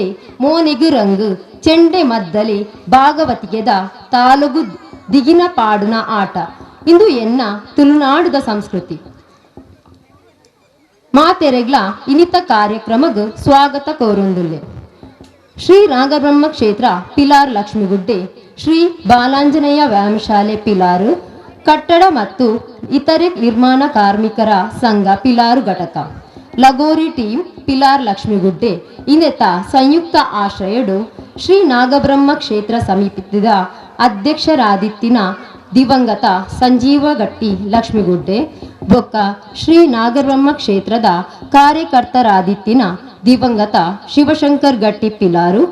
ಗುಡ್ಡೆ ಮೋನೆಗು ರಂಗು ಚೆಂಡೆ ಮದ್ದಲಿ ಭಾಗವತಿಗೆದ ತಾಲುಗು ದಿಗಿನ ಪಾಡುನ ಆಟ ಇಂದು ಎನ್ನ ತುಳುನಾಡುದ ಸಂಸ್ಕೃತಿ ಮಾತೆರೆಗ್ಲ ಇನಿತ ಕಾರ್ಯಕ್ರಮಗ್ ಸ್ವಾಗತ ಕೋರುಂದುಲ್ಲೆ. ಶ್ರೀ ನಾಗಬ್ರಹ್ಮ ಕ್ಷೇತ್ರ ಪಿಲಾರ್ ಲಕ್ಷ್ಮಿಗುಡ್ಡೆ ಶ್ರೀ ಬಾಲಾಂಜನೇಯ ವ್ಯಾಯಾಮಶಾಲೆ ಪಿಲಾರು ಕಟ್ಟಡ ಮತ್ತು ಇತರೆ ನಿರ್ಮಾಣ ಕಾರ್ಮಿಕರ ಸಂಘ ಪಿಲಾರು ಘಟಕ ಲಗೋರಿ ಟೀಮ್ ಪಿಲಾರ್ ಲಕ್ಷ್ಮಿಗುಡ್ಡೆ ಇನ್ನೆತ ಸಂಯುಕ್ತ ಆಶ್ರಯಡು ಶ್ರೀ ನಾಗಬ್ರಹ್ಮ ಕ್ಷೇತ್ರ ಸಮಿತಿದ ಅಧ್ಯಕ್ಷರಾದಿತ್ತಿನ ದಿವಂಗತ ಸಂಜೀವ ಗಟ್ಟಿ ಲಕ್ಷ್ಮಿಗುಡ್ಡೆ ಬೊಕ್ಕ ಶ್ರೀ ನಾಗಬ್ರಹ್ಮ ಕ್ಷೇತ್ರದ ಕಾರ್ಯಕರ್ತರಾದಿತ್ತಿನ ದಿವಂಗತ ಶಿವಶಂಕರ್ ಗಟ್ಟಿ ಪಿಲಾರು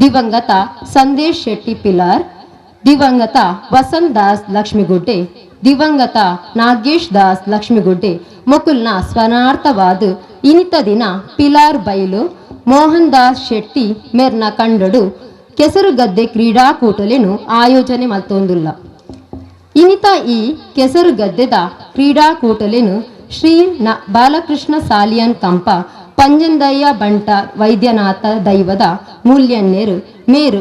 ದಿವಂಗತ ಸಂದೇಶ್ ಶೆಟ್ಟಿ ಪಿಲಾರ್ ದಿವಂಗತ ವಸಂತ್ ದಾಸ್ ಲಕ್ಷ್ಮಿಗುಡ್ಡೆ ದಿವಂಗತ ನಾಗೇಶ್ ದಾಸ್ ಲಕ್ಷ್ಮಿಗುಡ್ಡೆ ಮೊಕುಲ್ನ ಸ್ವನಾರ್ಥವಾದ ಇನಿತ ದಿನ ಪಿಲಾರ್ ಬೈಲು ಮೋಹನ್ ದಾಸ್ ಶೆಟ್ಟಿ ಮೆರ್ನ ಕಂಡಡು ಕೆಸರುಗದ್ದೆ ಕ್ರೀಡಾಕೂಟಲೇನು ಆಯೋಜನೆ ಮಲ್ತೊಂದುಲ್ಲ. ಇನಿತ ಈ ಕೆಸರುಗದ್ದೆದ ಕ್ರೀಡಾಕೂಟಲೇನು ಶ್ರೀ ಬಾಲಕೃಷ್ಣ ಸಾಲಿಯನ್ ಕಂಪ ಪಂಜಂದಯ್ಯ ಬಂಟ ವೈದ್ಯನಾಥ ದೈವದ ಮೂಲ್ಯನ್ನೇರು ಮೇರು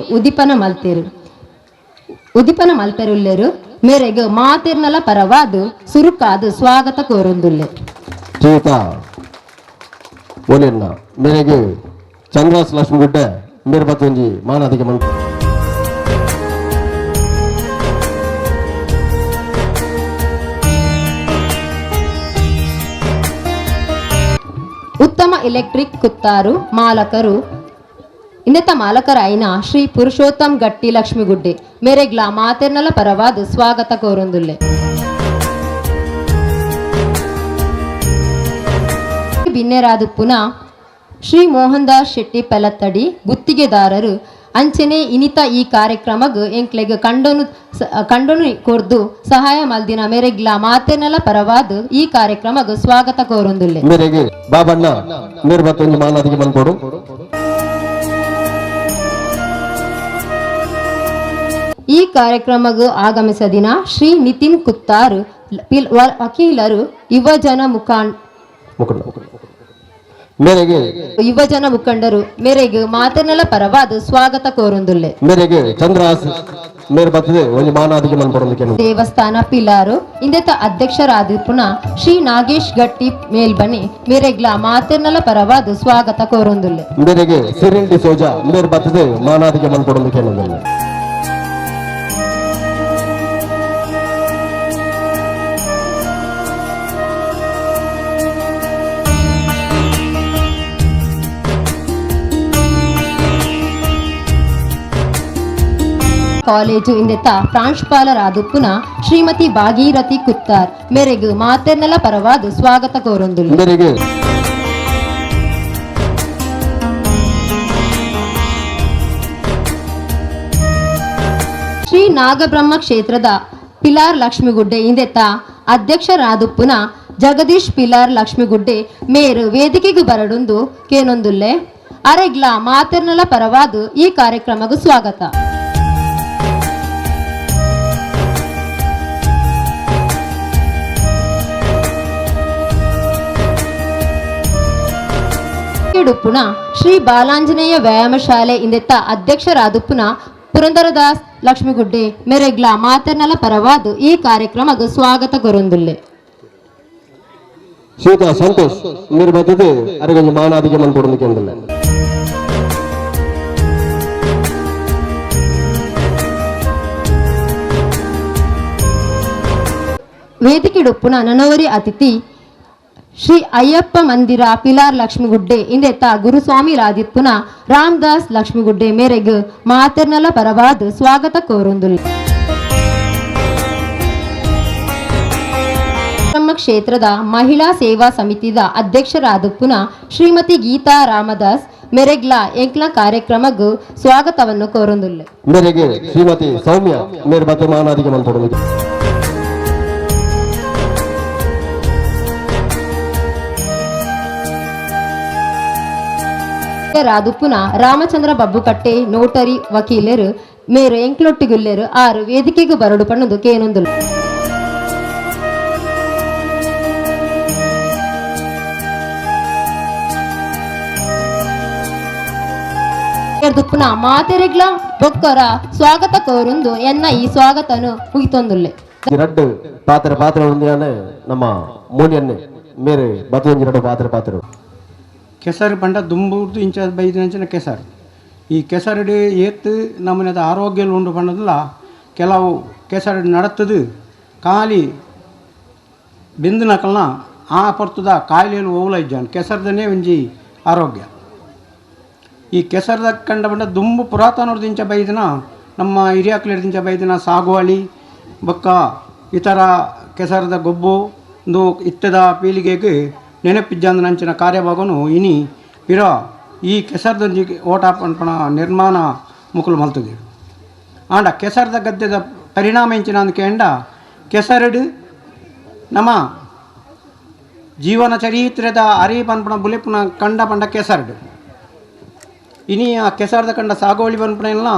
ಉದಿಪನ ಮಲ್ಪೆರುಲ್ಲೇರು ಮೇರೆಗೆ ಮಾತೆರ್ನಲ ಪರವಾದು ಸುರುಕಾದು ಸ್ವಾಗತ ಕೋರೊಂದುಲ್ಲೆ. ಮೇರೆಗೆ ಚಂದ್ರಾಸ್ ಲಕ್ಷ್ಮಿಗುಡ್ಡೆ ಮೇರೆ ಬತ್ತೊಂಜಿ ಮಾನದಿಗೆ ಮಲ್ಪ ಉತ್ತಮ ಎಲೆಕ್ಟ್ರಿಕ್ ಕುತ್ತಾರು ಮಾಲಕರು ಇನ್ನೆತ ಮಾಲಕರಾಯಿನ ಶ್ರೀ ಪುರುಷೋತ್ತಮ್ ಗಟ್ಟಿ ಲಕ್ಷ್ಮಿಗುಡ್ಡೆ ಮೇರೆಗ್ಲ ಮಾತೆರ್ನಲ ಪರವಾದ ಸ್ವಾಗತ ಕೋರೊಂದುಲ್ಲೆ. ಬಿನ್ನೆರಾದುಪ್ಪುನ ಶ್ರೀ ಮೋಹನ್ ದಾಸ್ ಶೆಟ್ಟಿ ಪೆಲತ್ತಡಿ ಗುತ್ತಿಗೆದಾರರು ಅಂಚನೆ ಇನಿತ ಈ ಕಾರ್ಯಕ್ರಮಗ್ ಎಂಕ್ಲೆಗ್ ಕಂಡೊನು ಕೊರ್ದು ಸಹಾಯ ಮಲ್ದಿನ ಮೇರೆಗ್ಲ ಮಾತೆರ್ನಲ ಪರವಾದ ಈ ಕಾರ್ಯಕ್ರಮಗ್ ಸ್ವಾಗತ ಕೋರೊಂದುಲ್ಲೆ. ಮೇರೆಗೆ ಬಾಬಣ್ಣ ಮೇರೆ ಬತ್ತೊಂಜಿ ಮಾನದಿಗೆ ಮಲ್ಪೊಡು. ಈ ಕಾರ್ಯಕ್ರಮಗ್ ಆಗಮಿಸದಿನ ಶ್ರೀ ನಿತಿನ್ ಕುತ್ತಾರ್ ವಕೀಲರು ಯುವಜನ ಮುಖಂಡರು ಮೇರೆಗೆ ಮಾತೆರ್ನಲ ಪರವಾದ ಸ್ವಾಗತ ಕೋರೊಂದುಲ್ಲೆ. ಮೇರೆಗೆ ಚಂದ್ರಾಸ್ ಮೇರೆ ಬತ್ತದೆ ಒಂಜಿ ಮಾನದಿಗೆ ಮಲ್ಪೊಡು. ದೇವಸ್ಥಾನ ಪಿಲಾರು ಇಂದೆತ ಅಧ್ಯಕ್ಷರಾದಿಪ್ಪುನ ಶ್ರೀ ನಾಗೇಶ್ ಗಟ್ಟಿ ಮೇಲ್ಬನೆ ಮೇರೆಗ್ಲ ಮಾತೆರ್ನಲ ಪರವಾದ ಸ್ವಾಗತ ಕೋರೊಂದುಲ್ಲೆ. ಮೇರೆಗೆ ಸಿರಿಲ್ ಡಿ ಸೋಜಾ ಮೇರೆ ಬತ್ತದೆ ಮಾನದಿಗೆ ಮಲ್ಪೊಡು ಕೇನೊಂದುಲ್ಲೆ. ಕಾಲೇಜು ಇಂದೆತ ಪ್ರಾಂಶುಪಾಲರಾದುಪ್ಪುನ ಶ್ರೀಮತಿ ಭಾಗೀರಥಿ ಕುತ್ತಾರ್ ಮೇರೆಗೆ ಮಾತೆರ್ನಲ ಪರವಾದ ಸ್ವಾಗತ ಕೋರೊಂದುಲ್ಲೆ. ಶ್ರೀ ನಾಗಬ್ರಹ್ಮ ಕ್ಷೇತ್ರದ ಪಿಲಾರ್ ಲಕ್ಷ್ಮಿಗುಡ್ಡೆ ಇಂದೆತ ಅಧ್ಯಕ್ಷರಾದುಪ್ಪುನ ಜಗದೀಶ್ ಪಿಲಾರ್ ಲಕ್ಷ್ಮಿಗುಡ್ಡೆ ಮೇರು ವೇದಿಕೆಗೆ ಬರಡುಂದು ಕೇನೊಂದುಲ್ಲೆ. ಅರೆಗ್ಲ ಮಾತೆರ್ನಲ ಪರವಾದ ಈ ಕಾರ್ಯಕ್ರಮಗೂ ಸ್ವಾಗತ. ಉಪ್ಪುನ ಶ್ರೀ ಬಾಲಾಂಜನೇಯ ವ್ಯಾಯಾಮಶಾಲೆ ಇಂದೆತ್ತ ಅಧ್ಯಕ್ಷರಾದುಪ್ಪುನ ಪುರಂದರದಾಸ್ ಲಕ್ಷ್ಮಿಗುಡ್ಡೆ ಮೇರೆಗ್ಲ ಮಾತೆರ್ನಲ ಪರವಾದ ಈ ಕಾರ್ಯಕ್ರಮಗ್ ಸ್ವಾಗತ ಕೋರೊಂದುಲ್ಲೆ. ಶ್ರೀತಾ ಸಂತೋಷ್ ಮೇರೆ ಬತ್ತದೆ ಅರೆಗೊಂದು ಮಾನದಿಗೆ ಮಲ್ಪೊಡು ಕೇಂದ್ರಲ್ಲ. ವೇದಿಕೆಡುಪ್ಪುನ ನನವರಿ ಅತಿಥಿ ಶ್ರೀ ಅಯ್ಯಪ್ಪ ಮಂದಿರ ಪಿಲಾರ್ ಲಕ್ಷ್ಮಿಗುಡ್ಡೆ ಇಂದೆತ್ತ ಗುರುಸ್ವಾಮಿ ರಾದಿಪ್ಪುನ ರಾಮದಾಸ್ ಲಕ್ಷ್ಮಿಗುಡ್ಡೆ ಮೇರೆಗೆ ಮಾತೆರ್ನಲ ಪರವಾದ ಸ್ವಾಗತ ಕೋರೊಂದುಲ್ಲೆ. ಬ್ರಹ್ಮ ಕ್ಷೇತ್ರದ ಮಹಿಳಾ ಸೇವಾ ಸಮಿತಿದ ಅಧ್ಯಕ್ಷರಾದುಪ್ಪುನ ಶ್ರೀಮತಿ ಗೀತಾ ರಾಮದಾಸ್ ಮೇರೆಗ್ಲ ಎಂಕ್ಲ ಕಾರ್ಯಕ್ರಮಗ್ ಸ್ವಾಗತವನ್ನು ಕೋರೊಂದುಲ್ಲೆ. ಮೇರೆಗೆ ಶ್ರೀಮತಿ ಸೌಮ್ಯ ಮೇರೆ ಬತ್ತೆ ಮಾನದಿಗೆ ಮಲ್ಪೊಡು. ರಾದುಪ್ಪುನ ರಾಮಚಂದ್ರ ಬಬ್ಬುಕಟ್ಟೆ ನೋಟರಿ ವಕೀಲರು ಮೇರು ಎಂಕ್ಲೊಟ್ಟಿಗುಲ್ಲೆರು ಆರು ವೇದಿಕೆಗೆ ಬರಡು ಪಣ್ಣದು ಕೇನೊಂದುಲ್ಲೆ. ದುಪ್ಪುನ ಮಾತೆರೆಗ್ಲ ಬೊಕ್ಕರ ಸ್ವಾಗತ ಕೋರುಂದು ಎನ್ನ ಈ ಸ್ವಾಗತನು ಮುಗಿತೊಂದುಲ್ಲೆ ರಡ್ಡು ಪಾತ್ರ ಉಂದಿಯಾನೆ ನಮ್ಮ ಮೂಲಿಯನ್ನೇ ಮೇರೆ ಬತ್ತೊಂಜಿ ರಡ್ಡು ಪಾತ್ರ ಕೆಸರು ಪಂಡ ದುಂಬುದು ಇಂಚ ಬೈದಿನಂಚಿನ ಕೆಸರು ಈ ಕೆಸರಡು ಏತ್ತು ನಮ್ಮನದ ಆರೋಗ್ಯ ಉಂಡು ಪಂಡದಲ್ಲ ಕೆಲವು ಕೆಸರಡು ನಡತ್ತದು ಖಾಲಿ ಬೆಂದಿನಕಲ್ನ ಆ ಪರ್ತದ ಕಾಯಿಲೆಯಲ್ಲಿ ಓವಲ ಇಜ್ಜಾನ್ ಕೆಸರದನೇ ಒಂಜಿ ಆರೋಗ್ಯ ಈ ಕೆಸರದ ಕಂಡ ಬಂಡ ದುಂಬು ಪುರಾತನದಿಂದ ಬೈದಿನ ನಮ್ಮ ಹಿರಿಯಾಕ್ಲಿಡ್ದಿಂದ ಬೈದಿನ ಸಾಗುವಳಿ ಬೊಕ್ಕ ಇತರ ಕೆಸರದ ಗೊಬ್ಬು ಒಂದು ಇತ್ತದ ಪೀಳಿಗೆಗೆ ನೆನಪಿಜ್ಜಂದ ನಂಚಿನ ಕಾರ್ಯಭಾಗನು ಇನಿ ಇರ ಈ ಕೆಸರದೊಂದಿಗೆ ಓಟ ಪಂಪಣ ನಿರ್ಮಾಣ ಮುಕ್ಕಲು ಮಲ್ತದೆ ಆಂಡ ಕೆಸರದ ಗದ್ದೆದ ಪರಿಣಾಮ ಇಂಚಿನ ಅಂದ್ಕೆಂಡ ಕೆಸರಡು ನಮ್ಮ ಜೀವನ ಚರಿತ್ರದ ಅರಿ ಪನ್ಪಣ ಬುಲಿಪುನ ಕಂಡ ಪಂಡ ಕೆಸರಡು ಇನಿ ಆ ಕೆಸರದ ಕಂಡ ಸಾಗುವಳಿ ಪನ್ಪಣ ಎಲ್ಲ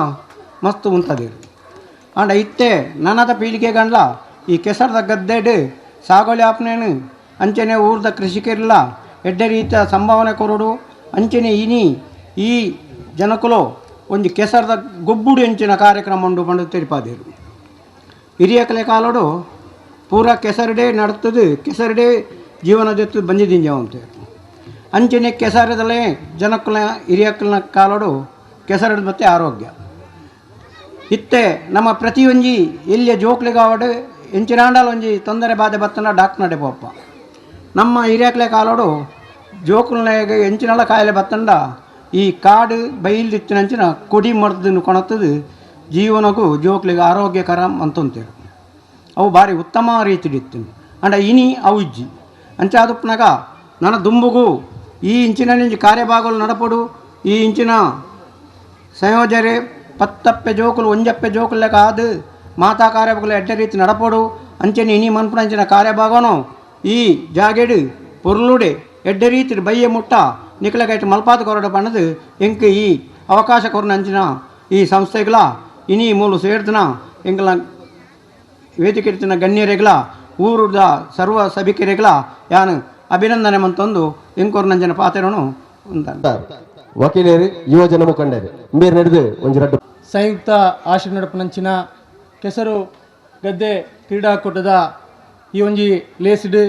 ಮಸ್ತ್ ಉಂಟದೆ ಆಂಡ ಇತ್ತೆ ನನ್ನದ ಪೀಳಿಗೆ ಗಂಡ್ಲ ಈ ಕೆಸರದ ಗದ್ದೆಡು ಸಾಗುವಳಿ ಆಪ್ನೇನು ಅಂಚನೆ ಊರ್ದ ಕೃಷಿಕರಿಲ್ಲ ಎಡ್ಡೆ ರೀತಿಯ ಸಂಭಾವನೆ ಕೊರಡು ಅಂಚನೆ ಇನಿ ಈ ಜನಕುಲು ಒಂದು ಕೆಸರದ ಗೊಬ್ಬುಡು ಎಂಚಿನ ಕಾರ್ಯಕ್ರಮ ಉಂಡು ಬಂದು ತೆರಿಪಾದೇರು ಹಿರಿಯಕಲೆ ಕಾಲಡು ಪೂರ ಕೆಸರಡೆ ನಡ್ತದು ಕೆಸರಡೆ ಜೀವನ ಜೊತೆ ಬಂದಿದ್ದಿಂಜವಂತೆ ಅಂಚನೆ ಕೆಸರದಲ್ಲೇ ಜನಕುಲ ಹಿರಿಯಕಲ್ನ ಕಾಲಡು ಕೆಸರದ ಮತ್ತೆ ಆರೋಗ್ಯ ಇತ್ತೆ ನಮ್ಮ ಪ್ರತಿಯೊಂಜಿ ಎಲ್ಲಿಯ ಜೋಕ್ಲಿಗಾವಡು ಎಂಚಿನಾಂಡಲ ಒಂಜಿ ತೊಂದರೆ ಬಾಧೆ ಬತ್ತನ ಡಾಕ್ಟರ್ ನಡೆ ಪೋಪ ನಮ್ಮ ಹಿರಿಯಕಲೆ ಕಾಲೋಡು ಜೋಕುಲ್ನಾಗ ಎಂಚಿನಲ್ಲ ಕಾಯಿಲೆ ಬತ್ತಂಡ ಈ ಕಾಡು ಬೈಲ್ದಿತ್ತಿನಂಚಿನ ಕೊಡಿ ಮರ್ದನ್ನು ಕೊಣತ್ತದು ಜೀವನಗೂ ಜೋಕ್ಲಿಗೆ ಆರೋಗ್ಯಕರ ಅಂತಂತೇಳಿ ಅವು ಭಾರಿ ಉತ್ತಮ ರೀತಿಡಿತ್ತು ಅಂಡ ಇನಿ ಅವು ಇಜ್ಜಿ ಅಂಚಾದುಪ್ಪನಾಗ ನನ್ನ ದುಂಬುಗೂ ಈ ಇಂಚಿನ ನಿಂಜಿ ಕಾರ್ಯಭಾಗಗಳು ನಡಪಡು ಈ ಇಂಚಿನ ಸಂಯೋಜನೆ ಪತ್ತಪ್ಪೆ ಜೋಕುಲು ಒಂಜಪ್ಪೆ ಜೋಕುಲ್ ಲೆಕ್ಕ ಆದು ಮಾತಾ ಕಾರ್ಯಭಾಗಗಳು ಎಡ್ಡೆ ರೀತಿ ನಡಪಡು ಅಂಚನೆ ಇನಿ ಮನ್ಪುನ ಅಂಚಿನ ಕಾರ್ಯಭಾಗನು ಈ ಜಾಗೆಡು ಪೊರ್ಲುಡೆ ಎಡ್ಡೆ ರೀತಿ ಬಯ್ಯ ಮುಟ್ಟ ನಿಖಲಗೈಟ್ ಮಲ್ಪಾದ ಕೊರಡ ಪಣ್ಣದು ಎಂಕ ಈ ಅವಕಾಶ ಕೊರನ ಅಂಚಿನ ಈ ಸಂಸ್ಥೆಗಳ ಇನಿ ಮೂಲು ಸೇರ್ತಿನ ಎಂಕಲ ವೇದಿಕೆರ್ತಿನ ಗಣ್ಯರೆಗಳ ಊರುದ ಸರ್ವ ಸಭಿಕರೆಗಳ ಯಾನು ಅಭಿನಂದನೆ ಮಂತೊಂದು ಎಂಕೊರ್ನಂಜನ ಪಾತ್ರನು ಉಂಟ ವಕೀಲೇರು ಯುವಜನ ಮುಖಂಡರು ಮೇರೆ ನಡೆದು ಒಂಜಿ ರಡ್ಡು ಸಂಯುಕ್ತ ಆಶ್ರಯ ನಡಪನಂಚಿನ ಕೆಸರು ಗದ್ದೆ ಕ್ರೀಡಾಕೂಟದ ಈ ಒಂಜಿ ಲೇಸಿಡ್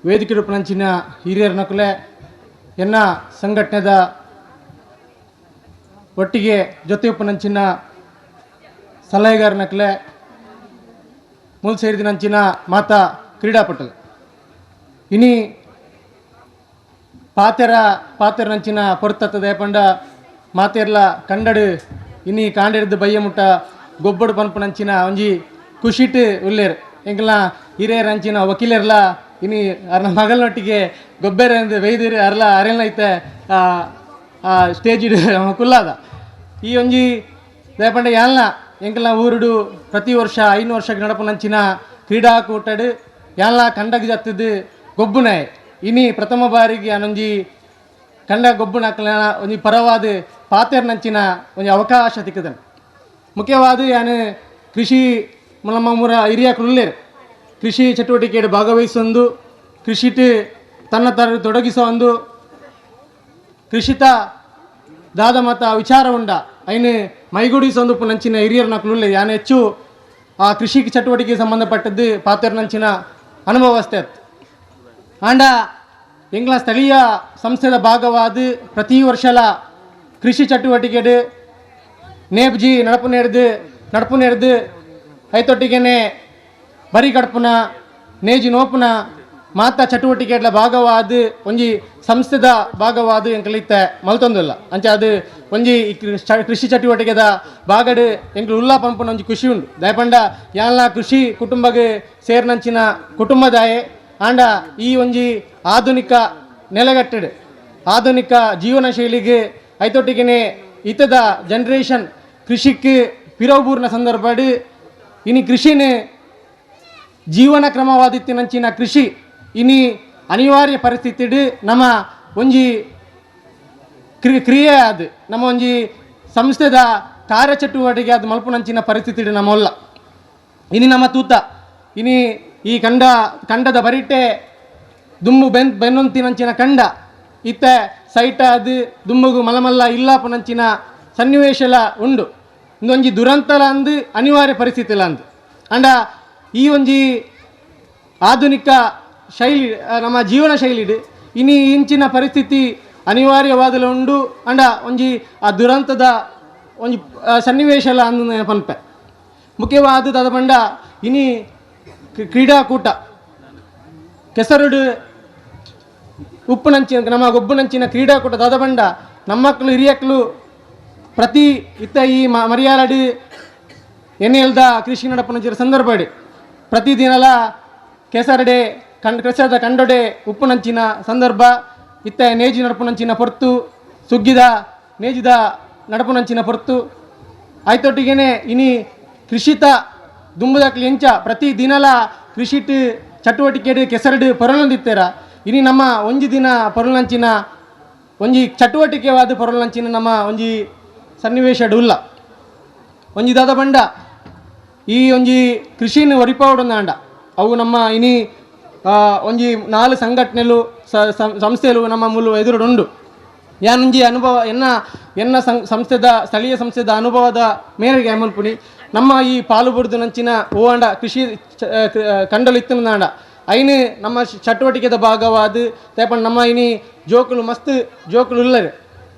ವೇದಿಕೆ ರೂಪನಂಚಿನ ಹಿರಿಯರ ನಕಲೆ ಎನ್ನ ಸಂಘಟನೆದ ಒಟ್ಟಿಗೆ ಜೊತೆ ಉಪನಂಚಿನ ಸಲಹೆಗಾರ ನಕಲೆ ಮೂಲ ಸೇರಿದಿನಂಚಿನ ಮಾತಾ ಕ್ರೀಡಾಪಟು ಇನಿ ಪಾತೆರನಂಚಿನ ಪೊರ್ತದ ಪಂಡ ಮಾತೆರ್ಲ ಕಂಡಡು ಇನಿ ಕಾಂಡೆರ್ದು ಬಯ್ಯ ಮುಟ್ಟ ಗೊಬ್ಬಡು ಪನ್ಪನಂಚಿನ ಒಂಜಿ ಖುಷಿಟ್ ಉಲ್ಲೇರ್ ಎಂಕಲ್ನ ಹಿರಿಯರಂಚಿನ ವಕೀಲರ್ಲ ಇನಿ ಅರ್ನ ಮಗಲನೊಟ್ಟಿಗೆ ಗೊಬ್ಬರ ವೈದ್ಯರು ಅರ್ಲ ಅರೆಲ್ಲ ಐತೆ ಸ್ಟೇಜ್ ಕುಲ್ಲಾದ ಈ ಒಂಜಿ ದಯಪಂಡ ಯಾಲ್ನ ಎಂಕಲ್ನ ಊರುಡು ಪ್ರತಿ ವರ್ಷ 5 ವರ್ಷಕ್ಕೆ ನಡಪನಂಚಿನ ಕ್ರೀಡಾಕೂಟಡು ಯಾಲ್ನ ಕಂಡಗ್ ಜತ್ತದು ಗೊಬ್ಬುನಾಯ್ ಇನಿ ಪ್ರಥಮ ಬಾರಿಗೆ ಅನೊಂಜಿ ಕಂಡ ಗೊಬ್ಬುನಕ್ಲ ಒಂಜಿ ಪರವಾದ ಪಾತೆರ್ನಂಚಿನ ಒಂಜಿ ಅವಕಾಶ ತಿಕ್ಕದನು ಮುಖ್ಯವಾದ ಯಾನು ಕೃಷಿ ನಮ್ಮ ಮೂರ ಹಿರಿಯಕುಲ್ಲೇರು ಕೃಷಿ ಚಟುವಟಿಕೆಯಲ್ಲಿ ಭಾಗವಹಿಸೊಂದು ಕೃಷಿಟ್ ತನ್ನ ತೊಡಗಿಸೊಂದು ಕೃಷಿತ ದಾದ ಮತ ವಿಚಾರ ಉಂಡ ಐನು ಮೈಗೂಡಿಸೊಂದು ನಂಚಿನ ಹಿರಿಯರ ನಕಲುಲ್ಲೆ ಯಾನು ಹೆಚ್ಚು ಆ ಕೃಷಿ ಚಟುವಟಿಕೆಗೆ ಸಂಬಂಧಪಟ್ಟದ್ದು ಪಾತೆರ್ನಂಚಿನ ಅನುಭವಸ್ಥೆ ಆಂಡ ಎಂಗ್ಲ ಸ್ಥಳೀಯ ಸಂಸ್ಥೆದ ಭಾಗವಾದ ಪ್ರತಿ ವರ್ಷಲ ಕೃಷಿ ಚಟುವಟಿಕೆಡು ನೇಪ್ಜಿ ನಡಪು ನೆಡ್ದು ಐತೊಟ್ಟಿಗೆನೆ ಬರಿ ಕಡ್ಪುನ ನೇಜಿ ನೋಪುನ ಮಾತ ಚಟುವಟಿಕೆಗಳ ಭಾಗವಾದ ಒಂಜಿ ಸಂಸ್ಥೆದ ಭಾಗವಾದ ಎಂಕಲಿತ್ತೆ ಮಲ್ತೊಂದಿಲ್ಲ ಅಂಚೆ ಅದು ಒಂಜಿ ಕೃಷಿ ಚಟುವಟಿಕೆದ ಭಾಗಡು ಎಂಕ್ಲು ಉಲ್ಲಾ ಪಂಪುನ ಒಂಜಿ ಖುಷಿ ಉಂಡು ದಯಪಂಡ ಯಾಲ್ನ ಕೃಷಿ ಕುಟುಂಬಗೆ ಸೇರ್ನಂಚಿನ ಕುಟುಂಬದಾಯೆ ಆಂಡ ಈ ಒಂಜಿ ಆಧುನಿಕ ನೆಲೆಗಟ್ಟಡು ಆಧುನಿಕ ಜೀವನ ಶೈಲಿಗೆ ಐತೊಟ್ಟಿಗೆನೆ ಇತದ ಜನ್ರೇಷನ್ ಕೃಷಿಕ್ಕೆ ಪಿರವುಬೂರ್ನ ಸಂದರ್ಭಡು ಇನಿ ಕೃಷಿನ ಜೀವನ ಕ್ರಮವಾದಿತ್ತಿನಂಚಿನ ಕೃಷಿ ಇನಿ ಅನಿವಾರ್ಯ ಪರಿಸ್ಥಿತಿ ನಮ್ಮ ಒಂಜಿ ಕ್ರಿಯೆ ಅದು ನಮ್ಮ ಒಂಜಿ ಸಂಸ್ಥೆದ ಕಾರ್ಯಚಟುವಟಿಕೆ ಅದು ಮಲ್ಪುನಂಚಿನ ಪರಿಸ್ಥಿತಿ ನಮ್ಮಲ್ಲ ಇನಿ ನಮ್ಮ ತೂತ ಇನಿ ಈ ಕಂಡದ ಬರಿಟೆ ದುಮ್ಮು ಬೆನ್ನೊಂತಿನಂಚಿನ ಕಂಡ ಇತ್ತೆ ಸೈಟ ಅದು ದುಮ್ಮುಗು ಮಲಮಲ್ಲ ಇಲ್ಲಾಪುನಂಚಿನ ಸನ್ನಿವೇಶಲ ಉಂಡು ಇಂದೊಂಜಿ ದುರಂತಲ ಅಂದು ಅನಿವಾರ್ಯ ಪರಿಸ್ಥಿತಿಲ ಅಂದು ಅಂಡ ಈ ಒಂಜಿ ಆಧುನಿಕ ಶೈಲಿ ನಮ್ಮ ಜೀವನ ಶೈಲಿ ಇನಿ ಇಂಚಿನ ಪರಿಸ್ಥಿತಿ ಅನಿವಾರ್ಯವಾದಲು ಉಂಡು ಅಂಡ ಒಂಜಿ ಆ ದುರಂತದ ಒಂಜಿ ಸನ್ನಿವೇಶಲ ಅಂದು ಪನ್ಪೆ ಮುಖ್ಯವಾದ ತದ ಪಂಡ ಇನಿ ಕ್ರೀಡಾಕೂಟ ಕೆಸರುಡು ಉಪ್ಪುನಂಚಿನ ನಮ್ಮ ಒಬ್ಬುನಂಚಿನ ಕ್ರೀಡಾಕೂಟ ದಾದ ಬಂಡ ನಮ್ಮಕ್ಕಳು ಹಿರಿಯಕ್ಕಳು ಪ್ರತಿ ಇತ್ತ ಈ ಮರ್ಯಾಲಡು ಎಣ್ಣೆಲ್ದ ಕೃಷಿ ನಡಪನಂಚಿನ ಸಂದರ್ಭಡಿ ಪ್ರತಿದಿನಲ ಕೆಸರಡೆ ಕೆಸರದ ಕಂಡೊಡೆ ಉಪ್ಪುನಂಚಿನ ಸಂದರ್ಭ ಇತ್ತ ನೇಜಿ ನಡಪನಂಚಿನ ಪೊರ್ತು ಸುಗ್ಗಿದ ನೇಜಿದ ನಡಪನಂಚಿನ ಪೊರ್ತು ಆಯ್ತೊಟ್ಟಿಗೆನೆ ಇನಿ ಕೃಷಿತ ದುಂಬುದಕ್ಲಿ ಎಂಚ ಪ್ರತಿ ದಿನಲ ಕೃಷಿಟ್ ಚಟುವಟಿಕೆ ಕೆಸರಡು ಪೊರಲೊಂದಿತ್ತೇರ ಇನಿ ನಮ್ಮ ಒಂಜಿ ದಿನ ಪೊರಲಂಚಿನ ಒಂಜಿ ಚಟುವಟಿಕೆವಾದ ಪೊರಲಂಚಿನ ನಮ್ಮ ಒಂಜಿ ಸನ್ನಿವೇಶ ಉಲ್ಲ ಒಂಜಿ ದಾದ ಬಂಡ ಈ ಒಂಜಿ ಕೃಷಿನ ಒರಿಪಾವಡೊಂದಾಂಡ ಅವು ನಮ್ಮ ಇನಿ ಒಂಜಿ 4 ಸಂಘಟನೆಲು ಸಂಸ್ಥೆಲು ನಮ್ಮ ಮೂಲ ಎದುರುಡುಂಡು ಯಾನೊಂಜಿ ಅನುಭವ ಎನ್ನ ಸಂಸ್ಥೆದ ಸ್ಥಳೀಯ ಸಂಸ್ಥೆದ ಅನುಭವದ ಮೇರೆಗೆ ಮಲ್ಪುನಿ ನಮ್ಮ ಈ ಪಾಲುಬುರ್ದು ನಂಚಿನ ಓಂಡ ಕೃಷಿ ಕಂಡಲು ಇತ್ತನಾಂಡ ಐನು ನಮ್ಮ ಚಟುವಟಿಕೆದ ಭಾಗವಾದ ತೇಪಂಡ ನಮ್ಮ ಇನಿ ಜೋಕುಲು ಮಸ್ತ್ ಜೋಕುಲು ಇಲ್ಲರು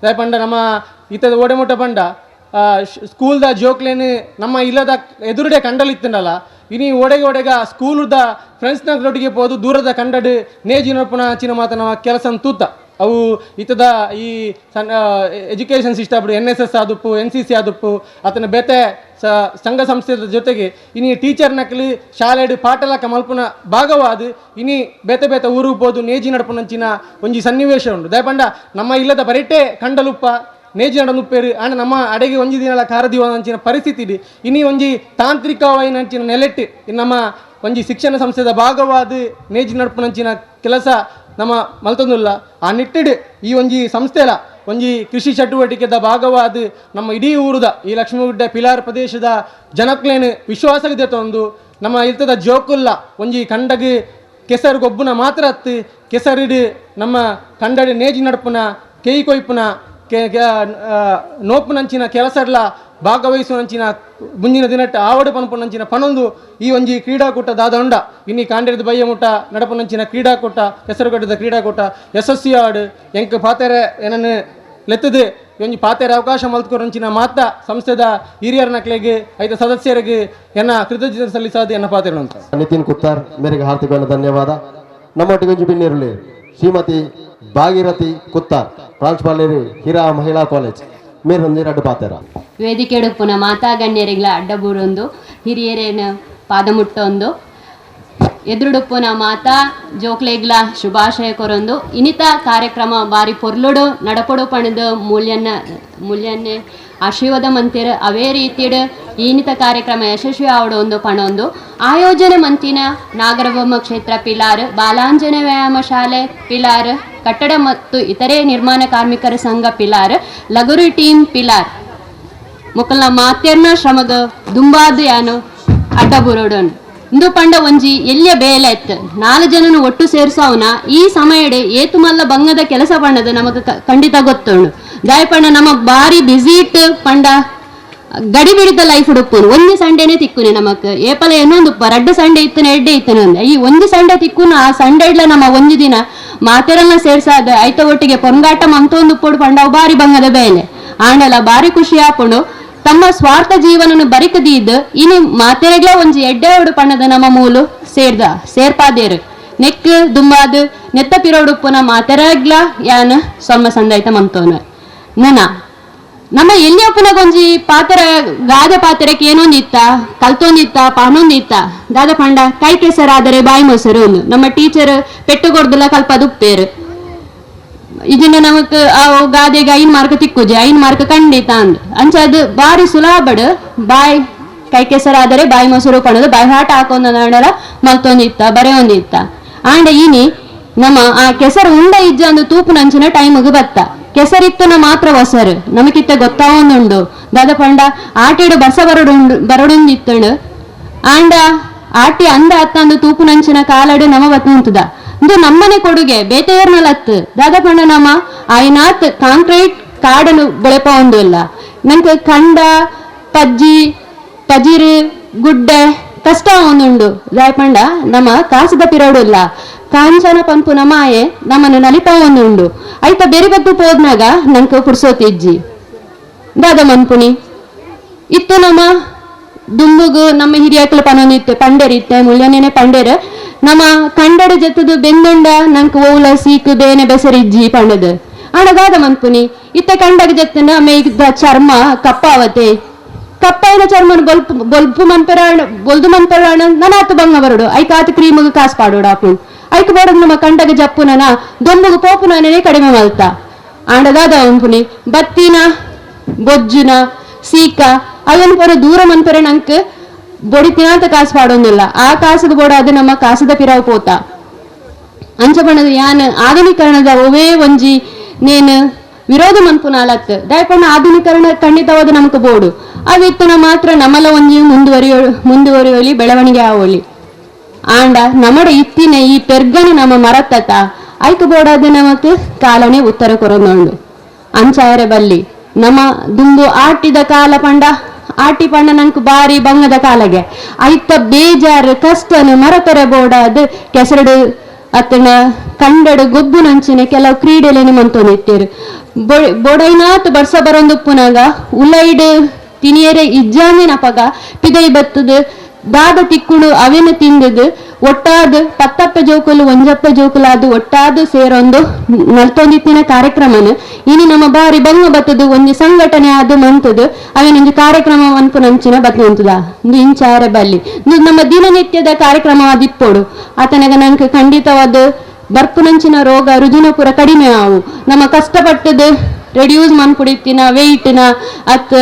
ತೇಪಂಡ ನಮ್ಮ ಇತ್ತದ ಓಡೆಮುಟ್ಟ ಪಂಡ ಸ್ಕೂಲ್ದ ಜೋಕ್ಲೇನು ನಮ್ಮ ಇಲ್ಲದ ಎದುರುಡೆ ಕಂಡಲು ಇತ್ತಂಡಲ್ಲ ಇನಿ ಒಡೆಗ ಸ್ಕೂಲ್ದ ಫ್ರೆಂಡ್ಸ್ನೊಟ್ಟಿಗೆ ಹೋದು ದೂರದ ಕಂಡಡು ನೇಜಿ ನೊಪ್ಪನ ಚಿನ್ನ ಮಾತ ನಮ್ಮ ಕೆಲಸ ತೂತ ಅವು ಇತ್ತದ ಈ ಎಜುಕೇಷನ್ ಸಿಸ್ಟಮ್ NSS ಆದುಪ್ಪು NCC ಆದುಪ್ಪು ಆತನ ಬೇತೆ ಸಂಘ ಸಂಸ್ಥೆದ ಜೊತೆಗೆ ಇನಿ ಟೀಚರ್ ನಕಲಿ ಶಾಲೆಡು ಪಾಠಲಕ ಮಲ್ಪುನ ಭಾಗವಾದ ಇನಿ ಬೇತೆ ಬೇತೆ ಊರಿಗೆ ಹೋದು ನೇಜಿ ನಡಪುನಂಚಿನ ಒಂಜಿ ಸನ್ನಿವೇಶ ಉಂಟು ದಯಪಂಡ ನಮ್ಮ ಇಲ್ಲದ ಬರಿಟೆ ಕಂಡಲುಪ್ಪ ನೇಜಿ ನಡನುಪ್ಪೇರು ಆಂಡ ನಮ್ಮ ಅಡೆಗೆ ಒಂಜಿ ದಿನಲ ಕಾರದಿವಂಚಿನ ಪರಿಸ್ಥಿತಿ ಇದೆ ಇನಿ ಒಂಜಿ ತಾಂತ್ರಿಕವಾಯಿನಂಚಿನ ನೆಲೆಟ್ಟು ನಮ್ಮ ಒಂಜಿ ಶಿಕ್ಷಣ ಸಂಸ್ಥೆದ ಭಾಗವಾದ ನೇಜಿ ನಡಪುನಂಚಿನ ಕೆಲಸ ನಮ್ಮ ಮಲ್ತೊಂದುಲ್ಲ ಆ ನಿಟ್ಟಿಡು ಈ ಒಂಜಿ ಸಂಸ್ಥೆಲ ಒಂಜಿ ಕೃಷಿ ಚಟುವಟಿಕೆದ ಭಾಗವಾದ ನಮ್ಮ ಇಡೀ ಊರುದ ಈ ಲಕ್ಷ್ಮೀಗುಡ್ಡ ಪಿಲಾರ್ ಪ್ರದೇಶದ ಜನಕ್ಲೇನು ವಿಶ್ವಾಸವಿದೆ ತಂದು ನಮ್ಮ ಇರ್ತದ ಜೋಕುಲ್ಲ ಒಂಜಿ ಕಂಡಗೆ ಕೆಸರು ಗೊಬ್ಬುನ ಮಾತ್ರ ಹತ್ತು ಕೆಸರಿಡು ನಮ್ಮ ಕಂಡಡಿ ನೇಜಿ ನಡಪುನ ಕೇಯಿ ಕೊಯ್ಪುನ ನೋಪುನಂಚಿನ ಕೆಲಸರ್ಲ ಭಾಗವಹಿಸುವಂಚಿನ ಮುಂದಿನ ದಿನಟ್ಟ ಆವಡು ಪನ್ಪುನಂಚಿನ ಪನೊಂದು ಈ ಒಂಜಿ ಕ್ರೀಡಾಕೂಟ ದಾದಂಡ ಇನ್ನಿ ಕಾಂಡೇರದ ಬಯ್ಯ ಮುಟ್ಟ ನಡಪನಂಚಿನ ಕ್ರೀಡಾಕೂಟ ಹೆಸರುಗಟ್ಟದ ಕ್ರೀಡಾಕೂಟ ಯಶಸ್ವಿ ಆಡು ಎಂಕ್ ಪಾತೆರೆ ಏನನ್ನು ಲೆತ್ತದು ಒಂಜಿ ಪಾತೆರೆ ಅವಕಾಶ ಮಲ್ತ್ಕೊರಂಚಿನ ಮಾತ ಸಂಸ್ಥೆದ ಹಿರಿಯರ ನಕ್ಲೆಗೆ ಐದು ಸದಸ್ಯರಿಗೆ ಎನ್ನ ಕೃತಜ್ಞತೆ ಸಲ್ಲಿಸಾದ ಎನ್ನ ಪಾತೆರೆ ಅಂತ ನಿತಿನ್ ಕುತ್ತಾರ್ ಮೇರೆಗೆ ಹಾರ್ದಿಕವಾದ ಧನ್ಯವಾದ. ನಮ್ಮೊಟ್ಟಿಗೆ ಒಂಜಿ ಬಿನ್ನಿರಲಿ ಶ್ರೀಮತಿ ಭಾಗೀರಥಿ ಕುತ್ತಾರ್ ಪ್ರಾಂಶುಪಾಲರು ಹಿರಾ ಮಹಿಳಾ ಕಾಲೇಜ್ ಮೇರೆ ಒಂದೆರಡು ಪಾತೆರ ವೇದಿಕೆಡುಪ್ಪುನ ಮಾತಾ ಗಣ್ಯರಿಗಳ ಅಡ್ಡಬೂರೊಂದು ಹಿರಿಯರೇನ ಪಾದ ಮುಟ್ಟೊಂದು ಎದುರುಡುಪ್ಪುನ ಮಾತಾ ಜೋಕ್ಲೆಗ್ಲ ಶುಭಾಶಯ ಕೊರೊಂದು ಇನಿತ ಕಾರ್ಯಕ್ರಮ ಬಾರಿ ಪೊರ್ಲುಡು ನಡಪಡು ಪಣದು ಮೂಲ್ಯನ್ನೇ ಆಶೀರ್ವಾದ ಮಂತಿರ ಅವೇ ರೀತಿಡು ಈನಿತ ಕಾರ್ಯಕ್ರಮ ಯಶಸ್ವಿ ಆವಡೊಂದು ಪಣೊಂದು ಆಯೋಜನೆ ಮಂತಿನ ನಾಗರಬೊಮ್ಮ ಕ್ಷೇತ್ರ ಪಿಲಾರ್ ಬಾಲಾಂಜನ ವ್ಯಾಯಾಮ ಶಾಲೆ ಪಿಲಾರ್ ಕಟ್ಟಡ ಮತ್ತು ಇತರೆ ನಿರ್ಮಾಣ ಕಾರ್ಮಿಕರ ಸಂಘ ಪಿಲಾರ್ ಲಗುರು ಟೀಮ್ ಪಿಲಾರ್ ಮೊಕಲ್ನ ಮಾತೆರ್ನ ಶ್ರಮಗ ದುಂಬಾದು ಯಾನು ಅಡ್ಡಬುರೋಡನ್ ಇಂದು ಪಂಡ ಒಂಜಿ ಎಲ್ಲಿಯ ಬೇಲೆ ಎತ್ತು 4 ಜನನು ಒಟ್ಟು ಸೇರ್ಸವನ ಈ ಸಮಯಡೆ ಏತು ಮಲ್ಲ ಬಂಗದ ಕೆಲಸ ಪಂಡದ ನಮಗ ಖಂಡಿತ ಗೊತ್ತುಂಡು ದಾಯಪಂಡ ನಮ್ಮ ಬಾರಿ ಬಿಸಿ ಇಟ್ಟು ಪಂಡ ಗಡಿ ಬಿಡಿದ ಲೈಫ್ ಉಡುಪ್ಪುನು ಒಂದು ಸಂಡೇನೆ ತಿಕ್ಕುನೆ ನಮಕ್ ಏಪಲ ಇನ್ನೊಂದು 2 ಸಂಡೆ ಇತ್ತನ ಎಡ್ಡೆ ಇತ್ತನ ಈ ಒಂದು ಸಂಡೆ ತಿಕ್ಕುನ ಆ ಸಂಡೆ ಇಡ್ಲ ನಮ್ಮ ಒಂದು ದಿನ ಮಾತೆರನ್ನ ಸೇರ್ಸಾದ ಐತ ಒಟ್ಟಿಗೆ ಪೊಂಗಾಟ ಮಂತೊಂದು ಪೊಡು ಪಂಡ ಬಾರಿ ಬಂಗದ ಬೇಲೆ ಆಂಡಲ ಬಾರಿ ಖುಷಿ ಆಪುಂಡು ತಮ್ಮ ಸ್ವಾರ್ಥ ಜೀವನನು ಬರಿಕದಿದ್ದು ಇನಿ ಮಾತೆರೆಗ್ಲ ಒಂಜಿ ಎಡ್ಡೆ ಒಡು ಪಣ್ಣದ ನಮ್ಮ ಮೂಲು ಸೇರ್ಪಾದೇರು ನೆಕ್ ದುಂಬಾದು ನೆತ್ತ ಪಿರೋಡುಪ್ಪುನ ಮಾತೆರೆಗ್ಲ ಯಾನ ಸೊಮ್ಮ ಸಂದೈತ ಮಂತೋನ ನನ ನಮ್ಮ ಎಲ್ಲಿಯಪ್ಪನ ಒಂಜಿ ಪಾತ್ರ ಗಾದ ಪಾತ್ರಕ್ಕೆ ಏನೊಂದಿತ್ತ ಕಲ್ತೊಂದಿತ್ತ ಪಾನೊಂದಿತ್ತ ದಾದ ಪಂಡ ಕೈ ಕೆಸರಾದರೆ ಬಾಯಿ ಮೊಸರು ಒಂದು ನಮ್ಮ ಟೀಚರ್ ಪೆಟ್ಟುಗೊಡ್ದಲ್ಲ ಕಲ್ಪದುಪ್ಪೇರು ಇದನ್ನ ನಮಕ್ ಗಾದೆಗೆ 5 ಮಾರ್ಕ್ ತಿಕ್ಕುಜಿ 5 ಮಾರ್ಕ್ ಖಂಡಿತ ಅಂದ್ ಅಂಚದು ಬಾರಿ ಸುಲಭಡ್ ಬಾಯ್ ಕೈ ಕೆಸರಾದರೆ ಬಾಯಿ ಮೊಸರು ಪಣದು ಬಾಯಿ ಹಾಟ ಹಾಕೊಂಡ ಮಲ್ತೊಂದಿತ್ತ ಬರೆ ಒಂದಿತ್ತ ಆಂಡ ಇನಿ ನಮ್ಮ ಆ ಕೆಸರು ಉಂಡ ಇಜ್ಜ ಅಂದು ತೂಪು ನಂಚಿನ ಟೈಮ್ಗೆ ಬತ್ತ ಕೆಸರಿತ್ತನ ಮಾತ್ರ ಹೊಸರು ನಮಕಿತ್ತ ಗೊತ್ತಾವೊಂದುಂಡು ದಾದ ಪಂಡ ಆಟಿಡು ಬಸ ಬರಡುಂದಿತ್ತಂಡು ಆಂಡ ಆಟಿ ಅಂದ ಅತ್ತಂದು ತೂಪು ನಂಚಿನ ಕಾಲಡು ನಮ ಬತ್ತುಂತದ ಇದು ನಮ್ಮನೆ ಕೊಡುಗೆ ಬೇತೆಯರ್ನಲತ್ತು ದಾದ ಪಂಡ ನಮ್ಮ ಆಯ್ನಾತ್ ಕಾಂಕ್ರೀಟ್ ಕಾಡನು ಬೆಳೆಪ ಒಂದು ಇಲ್ಲ ನಂಗೆ ಕಂಡ ಪಜ್ಜಿ ಪಜಿರು ಗುಡ್ಡೆ ಕಷ್ಟ ಒಂದುಂಡು ದಾಯ್ಪಂಡ ನಮ್ಮ ಕಾಸದ ಪಿರೋಡು ಇಲ್ಲ ಕಾಂಚನ ಪಂಪುನ ಮಾಯೆ ನಮ್ಮನ್ನು ನಲಿಪ ಒಂದುಂಡು ಐತ ಬೇರೆ ಬದ್ದು ಹೋದ್ನಾಗ ನಂಗೆ ಪುರ್ಸೋತಿಜ್ಜಿ ದಾದ ಮನ್ಪುನಿ ಇತ್ತು ನಮ್ಮ ದುಂಬುಗು ನಮ್ಮ ಹಿರಿಯಕ್ಕಲು ಪನೊಂದಿತ್ತೆ ಪಂಡೇರಿತ್ತೆ ಮುಳ್ಯನೇನೆ ಪಂಡೇರು ನಮ್ಮ ಕಂಡಡ ಜತ್ತದು ಬೆಂದಂಡ ನಂಗೆ ಓಲ ಸೀಕು ಬೇನೆ ಬೆಸರಿಜ್ಜಿ ಪಂಡದು ಆಡಗಾದ ಮನ್ಪುನಿ ಇತ್ತ ಕಂಡಗ ಜತ್ತನ ಮೇಯ್ದ ಚರ್ಮ ಕಪ್ಪಾವತೆ ಕಪ್ಪಾಯಿನ ಚರ್ಮನ ಬೊಲ್ಪು ಮನ್ಪೆರಾಣ ಬೊಲ್ದು ಮನ್ಪೆರಾಣ ನನಾತು ಬಂಗ ಬರಡು ಐಕಾತು ಕ್ರೀಮುಗು ಕಾಸು ಪಾಡೋಡು ಆಪು ಐಕ್ ಬೋಡಗ್ ನಮ್ಮ ಕಂಡಗ ಜಪ್ಪುನನ ದೊಂಬುಗು ಪೋಪುನನೇ ಕಡಿಮೆ ಮಲ್ತ ಆಂಡದಾದ ಮನ್ಪುನಿ ಬತ್ತಿನ ಬೊಜ್ಜುನ ಸೀಕ ಅವನ್ ಪರ ದೂರ ಮನ್ಪೆರೆ ನಂಕ್ ಬೊಡಿತಿನಾತ ಕಾಸು ಪಾಡೋದಿಲ್ಲ ಆ ಕಾಸಿಗೆ ಬೋಡ ಅದು ನಮ್ಮ ಕಾಸದ ಪಿರಾವ್ ಪೋತ ಅಂಚ ಬಣ್ಣದ ಯಾನ್ ಆಧುನೀಕರಣದ ಒವೇ ಒಂಜಿ ನೇನು ವಿರೋಧ ಮನ್ಪುನಾಲತ್ ದಯಪಣ್ಣ ಆಧುನೀಕರಣ ಖಂಡಿತವಾದ ನಮಕ್ ಬೋಡು ಅವಿತ್ತನ ಮಾತ್ರ ನಮ್ಮಲ ಒಂಜಿ ಮುಂದುವರಿಯೋಲಿ ಬೆಳವಣಿಗೆ ಆವೋಲಿ ಆಂಡ ನಮ್ಮಡ ಇತ್ತಿನ ಈ ಪೆರ್ಗನ ನಮ್ಮ ಮರತ್ತತ ಐಕ್ ಬೋಡಾದ ನಮಕ್ ಕಾಲನೆ ಉತ್ತರ ಕೊರೊಂದು ಅಂಚಾಯರೆ ಬಲ್ಲಿ ನಮ್ಮ ದುಂಬು ಆಟಿದ ಕಾಲ ಪಂಡ ಆಟಿ ಪಂಡ ನಂಕ್ ಬಾರಿ ಬಂಗದ ಕಾಲಗೆ ಐತ ಬೇಜಾರು ಕಷ್ಟನು ಮರತರೆ ಬೋಡಾದ ಕೆಸರಡು ಅತನ ಕಂಡಡು ಗೊಬ್ಬು ನಂಚಿನ ಕೆಲವು ಕ್ರೀಡೆಲೇನೆ ಮಂತೊಂದಿತ್ತೇರು ಬೊಡೈನಾತ್ ಬರ್ಸ ಬರೊಂದುಪ್ಪುನಾಗ ಉಲೈಡ್ ತಿನಿಯರೆ ಇಜ್ಜಾಂದಿನ ಪಗ ಪಿದೈ ಬತ್ತದು ದಾದ ತಿಕ್ಕುಡು ಅವೆನ ತಿಂದದು ಒಟ್ಟಾದು ಪತ್ತಪ್ಪ ಜೋಕುಲು ಒಂಜಪ್ಪ ಜೋಕುಲಾದು ಒಟ್ಟಾದು ಸೇರೊಂದು ನಲ್ತೊಂದಿತ್ತಿನ ಕಾರ್ಯಕ್ರಮನು ಇನಿ ನಮ್ಮ ಬಾರಿ ಬಂಗ ಬತ್ತದು ಒಂಜಿ ಸಂಘಟನೆ ಆದು ಮಂತದು ಅವೇನೊಂದು ಕಾರ್ಯಕ್ರಮ ಅನ್ಪು ನಂಚಿನ ಬತ್ತುಂತದ ಇಂಚಾರೆ ಬಲ್ಲಿ ನಮ್ಮ ದಿನನಿತ್ಯದ ಕಾರ್ಯಕ್ರಮ ಅದಿಪ್ಪೋಡು ಆತನಗ ನಂಗೆ ಖಂಡಿತವಾದ ಬರ್ಪು ನಂಚಿನ ರೋಗ ರುಜಿನ ಪೂರ ಕಡಿಮೆ ಆವು ನಮ್ಮ ಕಷ್ಟಪಟ್ಟದು ರೆಡ್ಯೂಸ್ ಮನ್ಪುಡಿತ್ತಿನ ವೆಯ್ಟ್ನ ಅತ್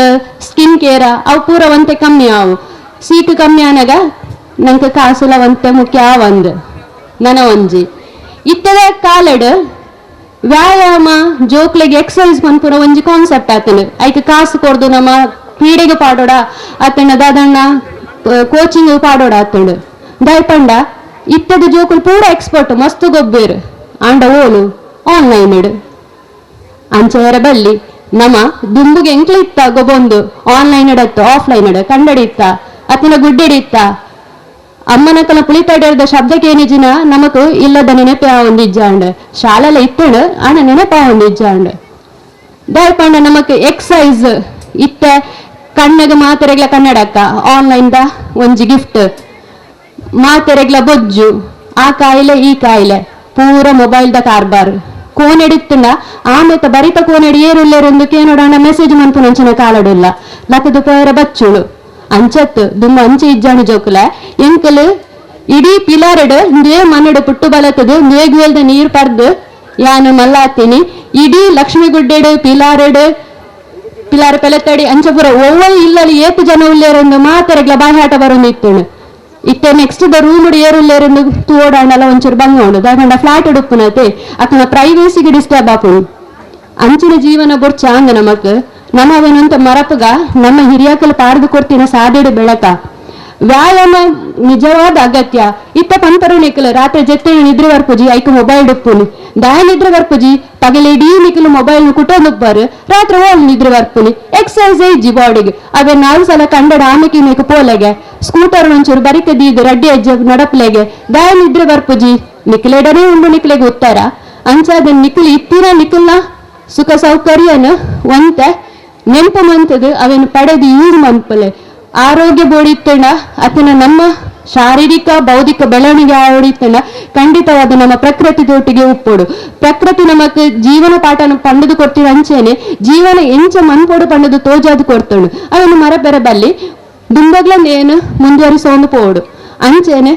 ಸ್ಕಿನ್ ಕೇರ ಅವು ಪೂರ ಒಂತೆ ಕಮ್ಮಿ ಆವು ಸೀಟು ಕಮ್ಮಿ ಆನಾಗ ನಂಗೆ ಕಾಸುಲ ಒಂತೆ ಮುಖ್ಯ ಆವಂದು ನನ ಒಂಜಿ ಇತ್ತದ ಕಾಲಡ್ ವ್ಯಾಯಾಮ ಜೋಕ್ಲೆಗೆ ಎಕ್ಸಸೈಸ್ ಮನ್ಪುರ ಒಂಜಿ ಕಾನ್ಸೆಪ್ಟ್ ಆತನು ಐಕ್ ಕಾಸು ಕೊಡ್ದು ನಮ್ಮ ಕ್ರೀಡೆಗೆ ಪಾಡೋಡ ಆತನ ದಾದಣ್ಣ ಕೋಚಿಂಗ್ ಪಾಡೋಡ ಆತಂಡು ದಯಪಂಡ ಇತ್ತದ ಜೋಕುಲು ಪೂರ ಎಕ್ಸ್ಪರ್ಟ್ ಮಸ್ತ್ ಗೊಬ್ಬೇರು ಆಂಡ ಓಲು ಆನ್ಲೈನ್ ಇಡು ಅಂಚೆಯರ ಬಲ್ಲಿ ನಮ್ಮ ದುಂಬುಗೆ ಎಂಕ್ಲ ಇತ್ತ ಗೊಬ್ಬೊಂದು ಆನ್ಲೈನ್ ಇಡತ್ತು ಆಫ್ಲೈನ್ ಇಡ ಕಂಡಡಿತ್ತ ಅತನ ಗುಡ್ಡೆಡಿತ್ತ ಅಮ್ಮನಕಲ ಪುಳಿತಡೆದ ಶಬ್ದಕ್ಕೆ ಏನಿಜಿನ ನಮಕು ಇಲ್ಲದ ನೆನಪೆ ಒಂದಿಜ್ಜಾಂಡ್ ಶಾಲೆಲ್ಲ ಇತ್ತಡು ಆನ ನೆನಪ ಒಂದಿಜ್ಜಾಂಡ್ ದಯಪಂಡ ನಮಕ್ ಎಕ್ಸೈಸ್ ಇತ್ತ ಕಣ್ಣಗ ಮಾತೆರೆಗ್ಲ ಕನ್ನಡಕ್ಕ ಆನ್ಲೈನ್ ದ ಒಂಜಿ ಗಿಫ್ಟ್ ಮಾತೆರೆಗ್ಲ ಬೊಜ್ಜು ಆ ಕಾಯಿಲೆ ಈ ಕಾಯಿಲೆ ಪೂರ ಮೊಬೈಲ್ ದ ಕಾರ್ಬಾರ್ ಕೋನೆಡಿತ್ತಂಡ ಆಮೇತ ಬರಿತ ಕೋನೆಡಿ ಏರುಲ್ಲೇರೊಂದು ಕೇನೋಡಂಡ ಮೆಸೇಜ್ ಮನ್ಪು ನಂಚಿನ ಕಾಲಡುಲ್ಲ ಲಕದು ಪೇರ ಬಚ್ಚುಳು ಅಂಚತ್ತು ದುಮ್ಮ ಅಂಚೆ ಇಜ್ಜಾಣು ಜೋಕುಲ ಎಂಕಲು ಇಡೀ ಪಿಲಾರಡು ನೇ ಮನ್ನಡು ಪುಟ್ಟು ಬಲತದು ನೇಗ್ವೇಲ್ದ ನೀರು ಪರ್ದು ಯಾನು ಮಲ್ಲಾತೀನಿ ಇಡೀ ಲಕ್ಷ್ಮೀಗುಡ್ಡೆಡು ಪಿಲಾರ ಪೆಲತ್ತಡಿ ಅಂಚಪುರ ಒವ್ವಲ್ ಇಲ್ಲಲ್ಲಿ ಏತು ಜನ ಉಲ್ಲೇರೊಂದು ಮಾತೆರೆಗ್ಲ ಬಾಯಾಟ ಬರೊಂದಿತ್ತುಣು ಇತ್ತೆ ನೆಕ್ಸ್ಟ್ ದ ರೂಮ್ ಏರುಲ್ಲೇರೊಂದು ತೂಡಾಂಡಲ ಒಂಚೂರು ಬಂಗೋಡು ದಾಂಡ ಫ್ಲಾಟ್ ಉಡುಪ್ಪುನತೆ ಅತನ ಪ್ರೈವೇಸಿಗೆ ಡಿಸ್ಟರ್ಬ್ ಆಪುಣು ಅಂಚಿನ ಜೀವನ ಬೊರ್ಚ ಅಂದ ನಮಕ್ ನಮ್ಮವೇನಂತ ಮರಪಗ ನಮ್ಮ ಹಿರಿಯಕಲು ಪಾಡ್ದು ಕೊಡ್ತಿನ ಸಾದೇಡು ಬೆಳಕ ವ್ಯಾಯಾಮ ನಿಜವಾದ ಅಗತ್ಯ ಇತ್ತ ಪಂಪರು ನಿಕಲು ರಾತ್ರಿ ಜೆತ್ತೇನು ನಿದ್ರೆ ಬರ್ಪುಜಿ ಐಕ ಮೊಬೈಲ್ ಡುಪ್ಪುನಿ ದಾಯ ನಿದ್ರೆ ಬರ್ಪುಜಿ ಪಗಲಿಡೀ ನಿಕಲು ಮೊಬೈಲ್ ಕುಟೊಂದುಬ್ಬರು ರಾತ್ರಿ ಹೋಲ್ ನಿದ್ರೆ ಬರ್ಪುನಿ ಎಕ್ಸಸೈಸ್ ಇಜ್ಜಿ ಬಾಡಿಗೆ ಅವೇ 4 ಸಲ ಕಂಡಡ ಆಮೆಕಿ ಮೇಕು ಪೋಲೆಗೆ ಸ್ಕೂಟರ್ ಒಂಚೂರು ಬರಿಕ ದೀದು ರಡ್ಡಿ ಅಜ್ಜ ನಡಪ್ಲೆಗೆ ದಾಯ ನಿದ್ರೆ ಬರ್ಪುಜಿ ನಿಕ್ಲೆಡನೇ ಉಂಡು ನಿಕ್ಲೆಗೆ ಉತ್ತರ ಅಂಚಾದ ನಿಕ್ಲಿ ಇತ್ತಿನ ನಿಕಲ್ನ ಸುಖ ಸೌಕರ್ಯನು ಒಂತೆ ನೆಂಪು ಮಂತದು ಅವೇನು ಪಡೆದು ಯೂಸ್ ಮನ್ಪಲೆ ಆರೋಗ್ಯ ಬೋಡಿತ್ತಂಡ ಅತನ ನಮ್ಮ ಶಾರೀರಿಕ ಬೌದ್ಧಿಕ ಬೆಳವಣಿಗೆ ಆಡಿತ್ತಂಡ ಖಂಡಿತವಾದ ನಮ್ಮ ಪ್ರಕೃತಿ ತೋಟಿಗೆ ಉಪ್ಪೋಡು ಪ್ರಕೃತಿ ನಮಕ್ ಜೀವನ ಪಾಠನ ಪಂಡದು ಕೊಡ್ತೀವಿ ಅಂಚೇನೆ ಜೀವನ ಎಂಚ ಮನ್ಪೋಡು ಪಂಡದು ತೋಜಾದು ಕೊಡ್ತೋಡು ಅವೇನು ಮರಬೆರ ಬಲ್ಲಿ ದುಂಬಗ್ಲಂದೇನು ಮುಂದುವರಿಸೋಂದು ಪೋಡು ಅಂಚೇನೆ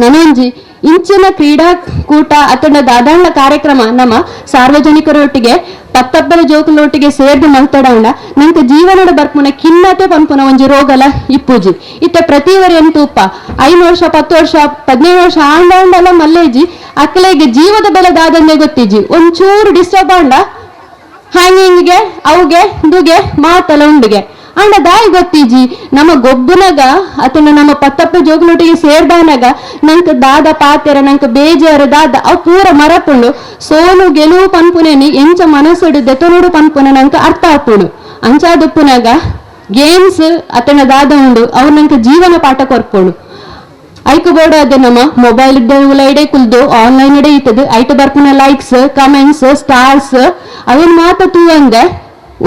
ನನೊಂಜಿ ಇಂಚಿನ ಕ್ರೀಡಾಕೂಟ ಅತಂಡ ದಾದಾಂಡ ಕಾರ್ಯಕ್ರಮ ನಮ್ಮ ಸಾರ್ವಜನಿಕರೊಟ್ಟಿಗೆ ಪತ್ತಪ್ಪರ ಜೋಕುಲೊಟ್ಟಿಗೆ ಸೇರ್ದು ಮಲ್ತಡಾಂಡ ನಂಗೆ ಜೀವನದ ಬರ್ಪುನ ಖಿನ್ನತೆ ಪಂಪುನ ಒಂಜಿ ರೋಗಲ ಇಪ್ಪುಜಿ ಇತ್ತ ಪ್ರತಿವರಿ ಎಂತೂಪ 5 ವರ್ಷ 10 ವರ್ಷ 15 ವರ್ಷ ಆಂಡಾಂಡಲ ಮಲ್ಲೇಜಿ ಅಕ್ಕಲೆಗೆ ಜೀವದ ಬೆಲೆ ದಾದಂದೆ ಗೊತ್ತಿಜ್ಜಿ ಒಂಚೂರು ಡಿಸ್ಟರ್ಬ್ ಆಂಡ ಹ್ಯಾಂಗಿಂಗ್ಗೆ ಅವ್ಗೆ ದುಗೆ ಮಾತಲ ಉಂಡಿಗೆ ಅಂಡ ದಾಯಿ ಗೊತ್ತಿಜಿ ನಮ್ಮ ಗೊಬ್ಬುನಗ ಅತನ ನಮ್ಮ ಪತ್ತಪ್ಪ ಜೋಗುಲೊಟ್ಟಿಗೆ ಸೇರ್ದಾನಾಗ ನಂಗೆ ದಾದ ಪಾತೆರ ನಂಗೆ ಬೇಜಾರು ದಾದ ಅವು ಪೂರ ಮರಪುಂಡು ಸೋಲು ಗೆಲುವು ಪನ್ಪುನೇನಿ ಎಂಚ ಮನಸ್ಸುಡು ದೆತನೋಡು ಪನ್ಪುನ ನಂಗೆ ಅರ್ಥ ಆಪುಂಡು ಅಂಚಾದುಪ್ಪುನಾಗ ಗೇಮ್ಸ್ ಅತನ ದಾದ ಉಂಡು ಅವ್ರು ನಂಗೆ ಜೀವನ ಪಾಠ ಕೊರ್ಪೋಡು ಐಕ್ ಬೋರ್ಡ್ ಅದ ನಮ್ಮ ಮೊಬೈಲ್ ಉಲೈಡೆ ಕುಲ್ದು ಆನ್ಲೈನ್ ಇಡೆ ಇತ್ತದು ಐಟ್ ಬರ್ಪುನ ಲೈಕ್ಸ್ ಕಮೆಂಟ್ಸ್ ಸ್ಟಾರ್ಸ್ ಅವನ್ ಮಾತ ತೂವಂದೆ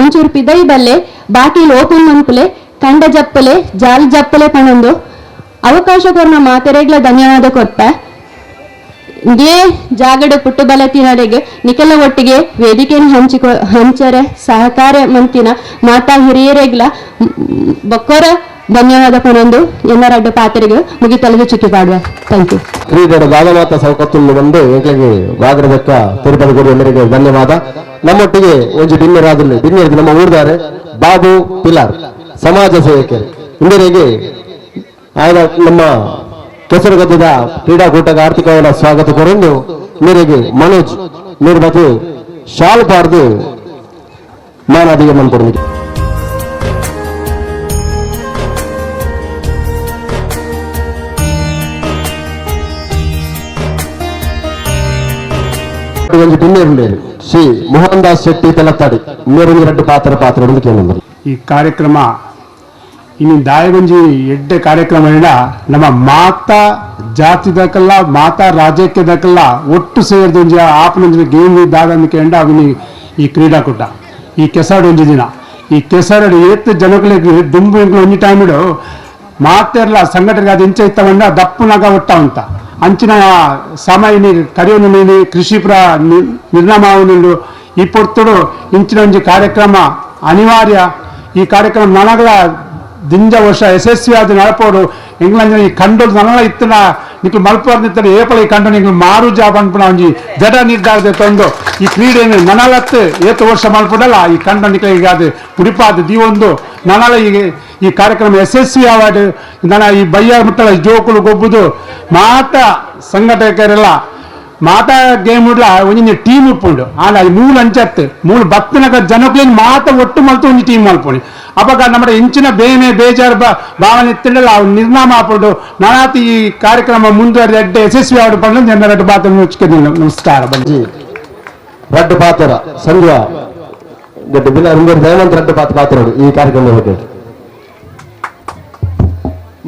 ಒಂಚೂರು ಪಿದೈ ಬಲ್ಲೆ ಬಾಕಿಲ್ ಓಪನ್ ಮನ್ಪುಲೆ ಕಂಡ ಜಪ್ಪಲೆ ಜಾಲ್ ಜಪ್ಪಲೆ ಪಣೊಂದು ಅವಕಾಶ ಕೊರ್ನ ಮಾತೆರೆಗ್ಲ ಧನ್ಯವಾದ ಕೊರ್ಪೆ ಗೆ ಜಾಗಡ ಪುಟ್ಟು ಬಲತಿನಡೆಗೆ ನಿಖಲ ಒಟ್ಟಿಗೆ ವೇದಿಕೆಯನ್ನು ಹಂಚರೆ ಸಹಕಾರ ಮಂತಿನ ಮಾತಾ ಹಿರಿಯರೆಗ್ಲ ಬೊಕ್ಕೊರ ಧನ್ಯವಾದ ಪಣೊಂದು ಎಲ್ಲರಡ್ಡು ಪಾತ್ರೆಗೆ ಮುಗಿತಲಗೆ ಚುಕ್ಕಿ ಪಾಡುವ. Thank you. ಕ್ರೀಡೆಯ ಭಾಗಮಾತ ಸೌಕತ್ತನ್ನು ಬಂದು ಎಂಕ್ಲೆಗೆ ವಾಗರದಕ್ಕ ತಿರುಪತಿ ಗುರು ಎಲ್ಲರಿಗೆ ಧನ್ಯವಾದ. ನಮ್ಮೊಟ್ಟಿಗೆ ಒಂದು ಡಿನ್ನರಾದಲ್ಲಿ ಡಿನ್ನರ್ ನಮ್ಮ ಊರ್ದಾರೆ ಬಾಬು ಪಿಲಾರ್ ಸಮಾಜ ಸೇವಕರು ಇಂದರಿಗೆ ಆಯ್ದ ನಮ್ಮ ಕೆಸರುಗದ್ದದ ಕ್ರೀಡಾಕೂಟಕ್ಕೆ ಆರ್ಥಿಕವಾದ ಸ್ವಾಗತ ಕೊರೊಂದು ಮೇರೆಗೆ ಮನೋಜ್ ನೀರು ಮತ್ತು ಶಾಲ್ ಪಾರ್ದು ಮಾನಾದಿಗೆ ಮನ್ಕೊಡ್ಬೇಕು. ಒಂದು ಡಿನ್ನರ್ ಶ್ರೀ ಮೋಹನ್ ದಾಸ್ ಶೆಟ್ಟಿ ತೆಲತ್ತಾಡಿ ಇನ್ನೂರು ಎರಡು ಪಾತ್ರ ಕೇಳಿದ್ರು. ಈ ಕಾರ್ಯಕ್ರಮ ಇನ್ನು ದಾಯಗಂಜಿ ಎಡ್ಡೆ ಕಾರ್ಯಕ್ರಮ ನಮ್ಮ ಮಾತಾ ಜಾತಿದಕ್ಕಲ್ಲ ಮಾತಾ ರಾಜ್ಯಕ್ಕದಕ್ಕಲ್ಲ ಒಟ್ಟು ಸೇರಿದ ಆಪನಂಜಿ ಗೇಮ್ ದಾದಂದಕ್ಕೆ ಅವನಿ ಈ ಕ್ರೀಡಾಕೂಟ ಈ ಕೆಸರಡು ಒಂದು ದಿನ ಈ ಕೆಸರಡು ಏತ್ ಜನಗಳಿಗೆ ದುಂಬು ಎಂಕ್ಲು ಒಂಜಿ ಟೈಮಿಡು ಮಾತೆರ್ಲ ಸಂಘಟನೆಗೆ ಅದು ಇಂಚ ಇತ್ತವಂಡ ದಪ್ಪನಾಗ ಒಟ್ಟ ಅಂತ ಅಂಚಿನ ಸಮಯ ಕರಿಯೋನು ನೀನು ಕೃಷಿಪುರ ನಿರ್ಣಾಮವನು ಈ ಪೊರ್ತುಡು ಇಂಚಿನ ಒಂಜಿ ಕಾರ್ಯಕ್ರಮ ಅನಿವಾರ್ಯ. ಈ ಕಾರ್ಯಕ್ರಮ ನನಗಳ ದಿಂಜ ವರ್ಷ ಯಶಸ್ವಿಯಾದ ನಡಪೋಡು ಎಂಗ್ಲಂಜ ಈ ಕಂಡೋದು ನನಗ ಇತ್ತನ ನಿಕ್ಲು ಮಲ್ಪರ್ನಿತ್ತ ಏಪಳ ಈ ಕಂಡು ನಿಕ್ಲು ಮಾರು ಜಾಬ್ ಅನ್ಪುಣ ಒಂಜಿ ಜಡ ನಿರ್ಧಾರದ ತಂದು ಈ ಕ್ರೀಡೆಯನ್ನು ನನಲತ್ತು ಏತು ವರ್ಷ ಮಲ್ಪಡಲ್ಲ ಈ ಕಂಡ ನಿಕ್ಲಿಗೆ ಅದು ಮುಡಿಪಾದ ದೀವೊಂದು ನನಲ ಈ ಕಾರ್ಯಕ್ರಮ ಯಶಸ್ವಿ ಆವಾಡು ನನ್ನ ಈ ಬಯ್ಯ ಮುಟ್ಟಲ ಜೋಕುಲು ಗೊಬ್ಬುದು ಮಾತ ಸಂಘಟಕರೆಲ್ಲ ಮಾತಾ ಗೇಮ್ ಉಡ್ಲ ಒಂಜಿ ಟೀಮ್ ಉಪ್ಪುಂಡು ಆಂಡ ಅದು ಮೂಲ ಅಂಚತ್ತು ಮೂಲ ಭಕ್ತನಗ ಜನಕ್ಲೇನು ಮಾತ ಒಟ್ಟು ಮಲ್ತು ಒಂಜಿ ಟೀಮ್ ಮಲ್ಪುಣಿ ಅವಾಗ ನಮ್ಮ ಇಂಚಿನ ಬೇನೆ ಬೇಜಾರು ಭಾವನೆ ಇತ್ತಿಡಲ್ಲ ಅವ್ರು ನಿರ್ನಾಮ ಆಪುಂಡು ನಾನಾತಿ ಈ ಕಾರ್ಯಕ್ರಮ ಮುಂದುವರೆದ ಎಡ್ಡೆ ಯಶಸ್ವಿ ಆಡು ಬಂದು ಜನರ ರಡ್ಡು ಪಾತ್ರ ಮುಚ್ಕೊಂಡಿಲ್ಲ. ನಮಸ್ಕಾರ ಬಂಜಿ ರಡ್ಡು ಪಾತ್ರ ಸಂಧ್ಯ ಗಡ್ಡೆ ಬಿಲ್ಲ ಹಿಂಗರು ದಯಾನಂದ ರಡ್ಡು ಪಾತ್ರ ಈ ಕಾರ್ಯಕ್ರಮದ ಬಗ್ಗೆ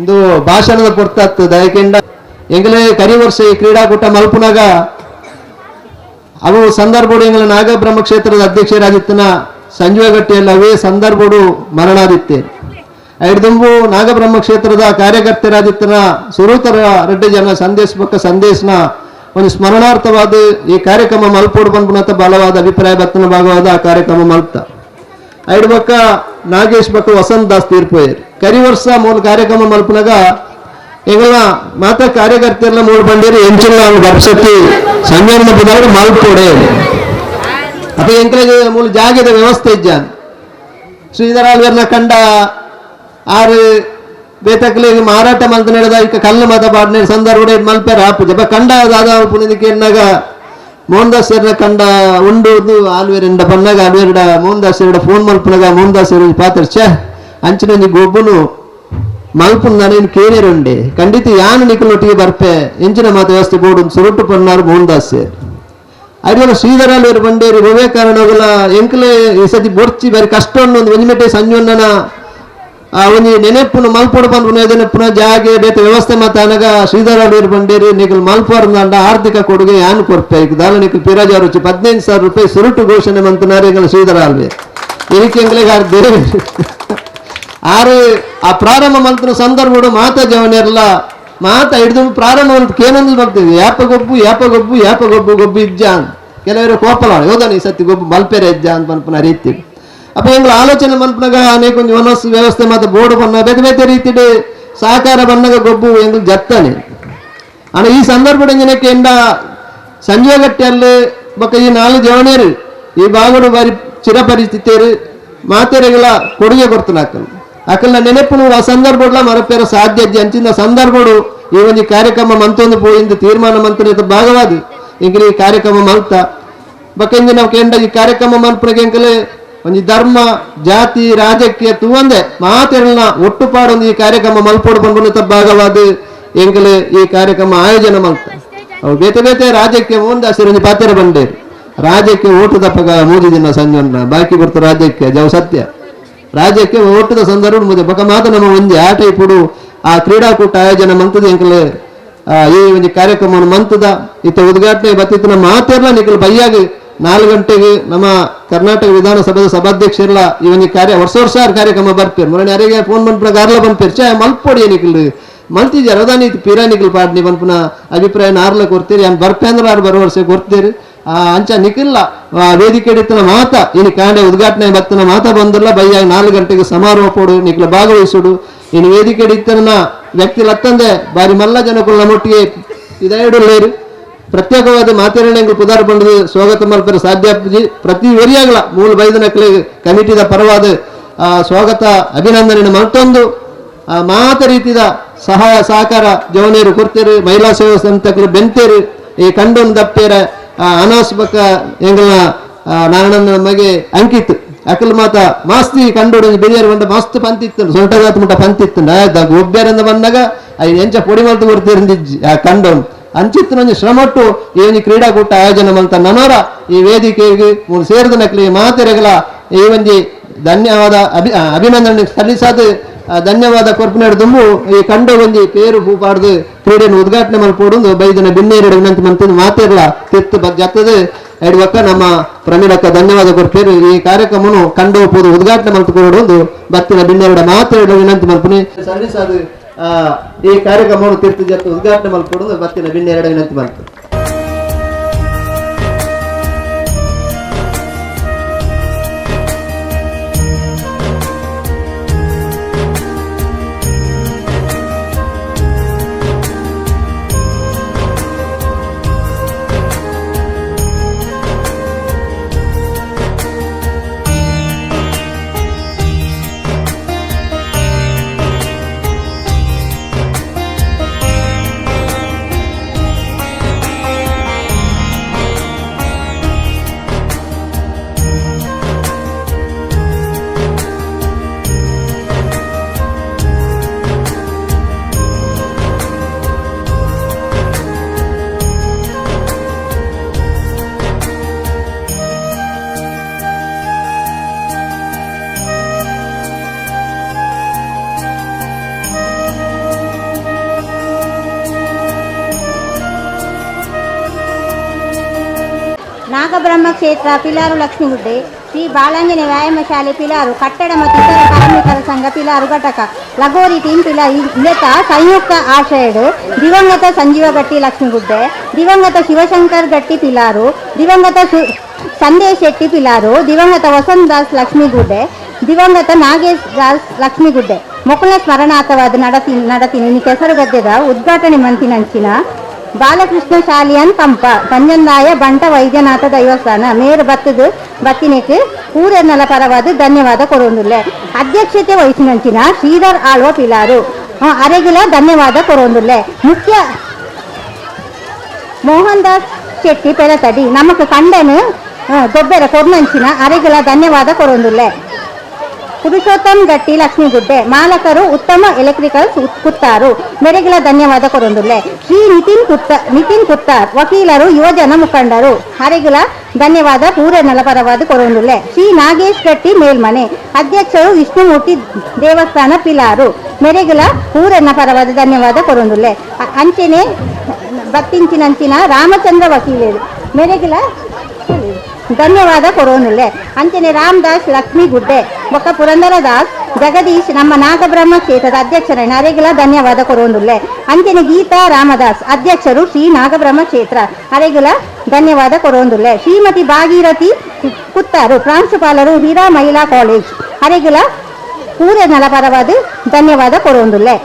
ಇಂದು ಭಾಷಣದ ಪೊರ್ತಾತ್ತು ದಯಕೆಂಡ ಎಂಗಲೇ ಕರಿ ವರ್ಷ ಈ ಕ್ರೀಡಾಕೂಟ ಮಲ್ಪುನಾಗ ಅವು ಸಂದರ್ಭಡು ಎಂಗಲ ನಾಗಬ್ರಹ್ಮ ಕ್ಷೇತ್ರದ ಅಧ್ಯಕ್ಷರಾದಿತ್ತನ ಸಂಜುವಗಟ್ಟಿಯಲ್ಲಿ ಅವೇ ಸಂದರ್ಭಡು ಮರಣಾದಿತ್ತೆ ಐಡ್ದುಂಬು ನಾಗಬ್ರಹ್ಮ ಕ್ಷೇತ್ರದ ಕಾರ್ಯಕರ್ತರಾದಿತ್ತನ ಸುರೂತರ ರೆಡ್ಡಿ ಜನ ಸಂದೇಶನ ಒಂದು ಸ್ಮರಣಾರ್ಥವಾದ ಈ ಕಾರ್ಯಕ್ರಮ ಮಲ್ಪೋಡು ಬಂದ್ಬಿನಂತ ಬಲವಾದ ಅಭಿಪ್ರಾಯ ಬತ್ತನ ಭಾಗವಾದ ಆ ಕಾರ್ಯಕ್ರಮ ಮಲ್ತ ಐದು ಬಕ್ಕ ನಾಗೇಶ್ ಬಕ್ಕ ವಸಂತ್ ದಾಸ್ ತೀರ್ಪೋಯರ್ ಕರಿ ವರ್ಷ ಮೂಲ ಕಾರ್ಯಕ್ರಮ ಮಲ್ಪನಾಗ ಎಂಗಲ ಮಾತ ಕಾರ್ಯಕರ್ತೆಲ್ಲ ಮೂರು ಬಂದಿರಿ ಎಂಚಿನ ವರ್ಷಕ್ಕೆ ಸಂಜೆನ ಬದಲು ಮಲ್ಪೋಡೆ ಅಪ್ಪ ಎಂಕಲಿಗೆ ಮೂಲ ಜಾಗದ ವ್ಯವಸ್ಥೆ ಇದ್ದಾನೆ ಶ್ರೀಧರಾಲ್ವೇರ್ನ ಕಂಡ ಆರು ಬೇತಕ್ಲಿಗೆ ಮಾರಾಟ ಮಲ್ತ ನಡೆದ ಈಗ ಕಲ್ಲು ಮತ ಪಾಡ್ನ ಸಂದರ್ಭ ಮಲ್ಪೇರ ಆಪು ಜಪ ಕಂಡ ದಾದ ಪುಣಿದಕ್ಕೆ ಎನ್ನಾಗ ಮೋಹನ್ ದಾಸ್ ಕಂಡ ಉಂಡು ಆಲ್ವೇರಿಂದ ಬಂದಾಗ ಆಲ್ವೇರಿಡ ಮೋಹನ್ ದಾಸ್ ಫೋನ್ ಮಲ್ಪನಾಗ ಮೋಹನ್ ದಾಸ್ ಪಾತ್ರ ಛೇ ಅಂಚಿನ ಗೊಬ್ಬನು ಮಲ್ಪುನ್ ನಾನೇನು ಕೇಳಿರುಂಡೆ ಖಂಡಿತ ಯಾನು ನಿಖಲೊಟ್ಟಿಗೆ ಬರ್ಪೆ ಎಂಚಿನ ಮಾತು ವ್ಯವಸ್ಥೆ ಬೋಡು ಸುರುಟ್ಟು ಪಣ್ಣಾರು ಮೋಹನ್ ದಾಸ್ ಅದ್ರಲ್ಲಿ ಶ್ರೀಧರಾಲ್ವೇರು ಬಂಡೇರಿ ವಿವೇಕಾನಂದಗಳ ಎಂಕಲೆ ಈ ಸತಿ ಬೊರ್ಚಿ ಬರೀ ಕಷ್ಟ ಒಂದು ಒಂಜಿಮೆಟ್ಟೆ ಸಂಜುವಣ್ಣನ ಒಂದು ನೆನೆಪ್ಪುನ ಮಲ್ಪೋಡು ಬಂದು ನೆನಪುನ ಜಾಗೆ ಬೇತ ವ್ಯವಸ್ಥೆ ಮಾತಾನಾಗ ಶ್ರೀಧರಾಲ್ವೇರು ಬಂಡೇರಿ ನಿಖಲ್ ಮಲ್ಪೋರ್ದಂಡ ಆರ್ಥಿಕ ಕೊಡುಗೆ ಯಾನು ಕೊರ್ಪೆ ಈಗ ದಾಲ ನಿಖಲ್ ಪಿರಾಜ್ ಅವರು 15,000 ರೂಪಾಯಿ ಸುರುಟು ಘೋಷಣೆ ಮಂತನಾರೆ ಎಂಗಲ ಶ್ರೀಧರಾಲ್ವೇರು ಇದಕ್ಕೆ ಎಂಗ್ಲೆಗೆ ಬೇರೆ ಆರು ಆ ಪ್ರಾರಂಭ ಮಂತ್ರ ಸಂದರ್ಭ ಮಾತಾ ಜವನೆಲ್ಲ ಮಾತಾ ಹಿಡಿದು ಪ್ರಾರಂಭ ಅಂತ ಕೇನಂದ್ ಬರ್ತೀವಿ ಯಾಪ ಗೊಬ್ಬು ಇಜ್ಜಾನ್ ಕೆಲವರು ಕೋಪಲ ಯೋಧನ ಈ ಸತಿ ಗೊಬ್ಬು ಮಲ್ಪೇರೆ ಇಜ್ಜ ಅಂತ ಮನ್ಪನ ರೀತಿ ಅಪ್ಪ ಎಂಗ್ಲ ಆಲೋಚನೆ ಮನ್ಪನಾಗ ಅನೇಕ ಒಂದು ವನಸ್ ವ್ಯವಸ್ಥೆ ಮತ್ತೆ ಬೋರ್ಡು ಬಣ್ಣ ಬೇತೆ ಬೇತೆ ರೀತಿ ಸಹಕಾರ ಬಣ್ಣಗ ಗೊಬ್ಬು ಎಂಗ್ಲು ಜತ್ತಾನೆ ಅಣ್ಣ ಈ ಸಂದರ್ಭ ಜನಕ್ಕೆ ಎಂಡ ಸಂಜೆಗಟ್ಟೆಯಲ್ಲಿ ಬಕ್ಕ ಈ 4 ಜವನೇರು ಈ ಬಾಗುಡು ಬಾರಿ ಚಿರಪರಿಸ್ಥಿತಿಯರು ಮಾತೆರೆಗಳ ಕೊಡುಗೆ ಕೊಡ್ತಾನೆ ಅಕಲ್ನ ನೆನಪು ಆ ಸಂದರ್ಭ ಮರಪೇರ ಸಾಧ್ಯ ಅಂಚಿನ ಸಂದರ್ಭಡು ಈ ಒಂದು ಕಾರ್ಯಕ್ರಮ ಮಂತೊಂದು ಪೋಯಿಂದ ತೀರ್ಮಾನ ಮಂತ್ರ ಭಾಗವಾದಿ ಇಂಕಲಿ ಈ ಕಾರ್ಯಕ್ರಮ ಮಲ್ತ ಬಕ್ಕ ನಾವು ಕೇಂದ್ರ ಈ ಕಾರ್ಯಕ್ರಮ ಮಲ್ಪನೆಗೆ ಎಂಕಲೆ ಒಂದು ಧರ್ಮ ಜಾತಿ ರಾಜಕೀಯ ತೂವಂದೆ ಮಾತೆರನ್ನ ಒಟ್ಟುಪಾಡೊಂದು ಈ ಕಾರ್ಯಕ್ರಮ ಮಲ್ಪೋಡು ಬಂದ ಭಾಗವಾದ ಎಂಕಲೆ ಈ ಕಾರ್ಯಕ್ರಮ ಆಯೋಜನೆ ಮಲ್ತ ಅವು ಬೇತೆ ಬೇತೆ ರಾಜ್ಯಕ್ಕೆ ಒಂದು ಹಸಿರು ಪಾತ್ರ ಬಂಡೇರು ರಾಜ್ಯಕ್ಕೆ ಓಟು ತಪ್ಪಗ 3 ದಿನ ಸಂಜೆ ಬಾಕಿ ಬರ್ತು ರಾಜ್ಯಕ್ಕೆ ಜವ ಸತ್ಯ ರಾಜ್ಯಕ್ಕೆ ಓಟದ ಸಂದರ್ಭ ಮುದೆ ಬೊಕ ಮಾತ ನಮ್ಮ ಒಂಜಿ ಆಟ ಇಪ್ಪುಡು ಆ ಕ್ರೀಡಾಕೂಟ ಆಯೋಜನ ಮಂತದ ಎಂಕಲ್ ಈ ಒಂದು ಕಾರ್ಯಕ್ರಮವನ್ನು ಮಂತದ ಇತ್ತ ಉದ್ಘಾಟನೆ ಬತ್ತಿನ ಮಾತೆಲ್ಲ ನಿಖಲ್ ಬೈಯಾಗ 4 ಗಂಟೆಗೆ ನಮ್ಮ ಕರ್ನಾಟಕ ವಿಧಾನಸಭೆದ ಸಭಾಧ್ಯಕ್ಷರೆಲ್ಲ ಈ ಒಂದು ವರ್ಷ ಕಾರ್ಯಕ್ರಮ ಬರ್ಪೇರು ಮೊನ್ನೆ ಯಾರಿಗೆ ಫೋನ್ ಬಂದ್ಪುನ ಗಾರ್ಲ ಬಂದ್ಪೇರು ಚಾ ಮಲ್ಪೊಡಿ ನಿಖಲ್ ಮಲ್ತಿದ್ಯಾರ ಅದಾನಿ ಪಿರಾ ನಿಖಲ್ ಪಾಡ್ನಿ ಬಂದ್ಪುನ ಅಭಿಪ್ರಾಯ ನಾರ್ಲ ಕೊಡ್ತೀರಿ ಅವ್ನು ಬರ್ಪೆ ಅಂದ್ರೆ ಅವ್ರು ಬರೋ ವರ್ಷ ಕೊಡ್ತೀರಿ ಅಂಚ ನಿಖಿಲ್ಲ ವೇದಿಕೆ ಹಿಡಿತನ ಮಾತ ಇನ್ನು ಕಾಂಡೆ ಉದ್ಘಾಟನೆ ಬತ್ತನ ಮಾತ ಬಂದಲ್ಲ ಬೈಯಾಗ 4 ಗಂಟೆಗೆ ಸಮಾರೋಪಡು ನಿಖಿಲ ಭಾಗವಹಿಸುಡು ಇನ್ನು ವೇದಿಕೆ ಹಿಡಿತನ ವ್ಯಕ್ತಿ ಲತ್ತಂದೆ ಬಾರಿ ಮಲ್ಲ ಜನಗಳು ನಮ್ಮೊಟ್ಟಿಗೆ ಇದೇಡುಳ್ಳೇರು ಪ್ರತ್ಯೇಕವಾದ ಮಾತಾಡಣೆಗಳು ಪುದಾರ ಬಂಡದು ಸ್ವಾಗತ ಮಲ್ಪರ ಸಾಧ್ಯ ಪ್ರತಿ ವೇರಿಯಾಗಲ ಮೂಲ ಬೈದನಕಲೆ ಕಮಿಟಿದ ಪರವಾದ ಸ್ವಾಗತ ಅಭಿನಂದನೆ ಮತ್ತೊಂದು ಮಾತ ರೀತಿದ ಸಹಾಯ ಸಹಕಾರ ಜವನೇರು ಕೊಡ್ತೇರು ಮಹಿಳಾ ಸೇವಾ ಸಂಸ್ಥೆಗಳು ಬೆಂತೇರು ಈ ಕಂಡೊಂದು ದಪ್ಪೇರ ಅನಾಸ್ಪಕ ಎಂಗಳ ನಾರಾಯಣ ನಮಗೆ ಅಂಕಿತ್ ಅಕಲ್ ಮಾತ ಮಾಸ್ತಿ ಕಂಡೋಡು ಬೆಳಿಯರು ಬಂದ ಮಸ್ತ್ ಪಂತಿತ್ತು ಸೊಂಟಗಾತ ಮುಟ್ಟ ಪಂತಿತ್ತು ಒಬ್ಬರಿಂದ ಬಂದಾಗ ಐದು ಎಂಚ ಪೊಡಿ ಮಲ್ತು ಕೊಡ್ತಿರಂದಿಜ್ಜಿ ಆ ಕಂಡೋನು ಅಂಚಿತ್ತು ನಂಜಿ ಶ್ರಮಟ್ಟು ಈ ಒಂದು ಕ್ರೀಡಾಕೂಟ ಆಯೋಜನ ಮಂತ ನನೋರ ಈ ವೇದಿಕೆಗೆ ಸೇರಿದ ನಕಲಿ ಮಾತೆರೆಗಳ ಈ ಒಂದು ಧನ್ಯವಾದ ಅಭಿನಂದನೆ ಸಲ್ಲಿಸಾದ ಧನ್ಯವಾದ ಕೊರ್ಪಿನಾಡು ದುಂಬು ಈ ಕಂಡ ಒಂಜಿ ಪೇರು ಹೂಪಾಡ್ದು ಕ್ರೀಡೆಯನ್ನು ಉದ್ಘಾಟನೆ ಮಲ್ಪೋಡು ಬೈದನ ಬಿನ್ನೇರಡು ವಿನಂತಿ ಮಂತ ಮಾತೆರ್ಲ ತಿತ್ತು ಜತ್ತದ ಎಡುವಕ್ಕ ನಮ್ಮ ಪ್ರಮೀಳಕ್ಕ ಧನ್ಯವಾದ ಕೊರ್ಪೇರು ಈ ಕಾರ್ಯಕ್ರಮವನ್ನು ಕಂಡು ಹೋಗುವುದು ಉದ್ಘಾಟನೆ ಮಲ್ತುಕೊಂಡು ಬತ್ತಿನ ಬಿನ್ನೇರಡ ಮಾತೆರಡು ವಿನಂತಿ ಮಲ್ಪನೆ ಸಲ್ಲಿಸಾದ ಈ ಕಾರ್ಯಕ್ರಮವನ್ನು ತೀರ್ಥ ಜತ್ತ ಉದ್ಘಾಟನೆ ಮಲ್ಪೋಡು ಬತ್ತಿನ ಬಿನ್ನೇರಡ ವಿನಂತಿ ಮಲ್ತು ನಾಗಬ್ರಹ್ಮ ಕ್ಷೇತ್ರ ಪಿಲಾರು ಲಕ್ಷ್ಮೀಗುಡ್ಡೆ ಶ್ರೀ ಬಾಲಾಂಜನೇಯ ವ್ಯಾಯಾಮ ಶಾಲೆ ಪಿಲಾರು ಕಟ್ಟಡ ಮತ್ತು ಇತರ ಕಾರ್ಮಿಕರ ಸಂಘ ಪಿಲಾರು ಘಟಕ ಲಗೋರಿ ಟೀಮ್ ಪಿಲಾರು ಇಲ್ಲತ ಸಂಯುಕ್ತ ಆಶ್ರಯಡು ದಿವಂಗತ ಸಂಜೀವ ಗಟ್ಟಿ ಲಕ್ಷ್ಮೀಗುಡ್ಡೆ ದಿವಂಗತ ಶಿವಶಂಕರ್ ಗಟ್ಟಿ ಪಿಲಾರು ದಿವಂಗತ ಸಂದೇಶ್ ಶೆಟ್ಟಿ ಪಿಲಾರು ದಿವಂಗತ ವಸಂತ್ ದಾಸ್ ಲಕ್ಷ್ಮೀಗುಡ್ಡೆ ದಿವಂಗತ ನಾಗೇಶ್ ದಾಸ್ ಲಕ್ಷ್ಮೀಗುಡ್ಡೆ ಮೊಕುಲ ಸ್ಮರಣಾರ್ಥವಾದ ನಡತಿನಿ ಕೆಸರುಗದ್ದೆದ ಉದ್ಘಾಟನೆ ಮಂತಿನಂಚಿನ ಬಾಲಕೃಷ್ಣ ಶಾಲಿಯನ್ ಕಂಪ ಪಂಜಂದಾಯ ಬಂಟ ವೈದ್ಯನಾಥ ದೈವಸ್ಥಾನ ಮೇರು ಬತ್ತದು ಬತ್ತಿನಕ್ಕೆ ಊರೆನ್ನಲ ಪರವಾದ ಧನ್ಯವಾದ ಕೊರೊಂದುಲ್ಲೆ ಅಧ್ಯಕ್ಷತೆ ವಹಿಸಿನಂಚಿನ ಶ್ರೀಧರ್ ಆಳ್ವ ಪಿಲಾರು ಅರೆಗಿಲ ಧನ್ಯವಾದ ಕೊರೊಂದುಲ್ಲೆ ಮುಖ್ಯ ಮೋಹನ್ ದಾಸ್ ಶೆಟ್ಟಿ ಪೆರತಡಿ ನಮಕ್ ಕಂಡನು ಗೊಬ್ಬರ ಕೊರ್ನಂಚಿನ ಅರೆಗಿಲ ಧನ್ಯವಾದ ಕೊರೊಂದುಲ್ಲೆ ಪುರುಷೋತ್ತಮ್ ಗಟ್ಟಿ ಲಕ್ಷ್ಮೀಗುಡ್ಡೆ ಮಾಲಕರು ಉತ್ತಮ ಎಲೆಕ್ಟ್ರಿಕಲ್ಸ್ ಕುತ್ತಾರು ಮೆರೆಗಿಲ ಧನ್ಯವಾದ ಕೊರೊಂದುಲ್ಲೆ ಶ್ರೀ ನಿತಿನ್ ಕುತ್ತಾರ್ ವಕೀಲರು ಯುವಜನ ಮುಖಂಡರು ಹರೆಗಿಲ ಧನ್ಯವಾದ ಪೂರನಲ ಪರವಾದ ಕೊರೊಂದುಲ್ಲೆ ಶ್ರೀ ನಾಗೇಶ್ ಗಟ್ಟಿ ಮೇಲ್ಮನೆ ಅಧ್ಯಕ್ಷರು ವಿಷ್ಣುಮೂರ್ತಿ ದೇವಸ್ಥಾನ ಪಿಲಾರು ಮೆರೆಗಿಲ ಪೂರನ ಪರವಾದ ಧನ್ಯವಾದ ಕೊರೊಂದುಲ್ಲೆ ಅಂಚೆನೆ ಬತ್ತಿಂಚಿನಂಚಿನ ರಾಮಚಂದ್ರ ವಕೀಲರು ಮೆರೆಗಿಲ ಧನ್ಯವಾದ ಕೊರೋನುಲ್ಲೆ ಅಂಚನೆ ರಾಮದಾಸ್ ಲಕ್ಷ್ಮೀಗುಡ್ಡೆ ಬೊಕ್ಕ ಪುರಂದರದಾಸ್ ಜಗದೀಶ್ ನಮ್ಮ ನಾಗಬ್ರಹ್ಮ ಕ್ಷೇತ್ರದ ಅಧ್ಯಕ್ಷರನ್ನ ಅರೆಗಿಲ ಧನ್ಯವಾದ ಕೊರೋನುಲ್ಲೆ ಅಂಚನೆ ಗೀತಾ ರಾಮದಾಸ್ ಅಧ್ಯಕ್ಷರು ಶ್ರೀ ನಾಗಬ್ರಹ್ಮ ಕ್ಷೇತ್ರ ಅರೆಗಿಲ ಧನ್ಯವಾದ ಕೊರೋನುಲ್ಲೆ ಶ್ರೀಮತಿ ಭಾಗೀರಥಿ ಕುತ್ತಾರು ಪ್ರಾಂಶುಪಾಲರು ಹೀರಾ ಮಹಿಳಾ ಕಾಲೇಜ್ ಅರೆಗಿಲ ಪೂರನಲ ಪರವಾದ ಧನ್ಯವಾದ ಕೊರೋನುಲ್ಲೆ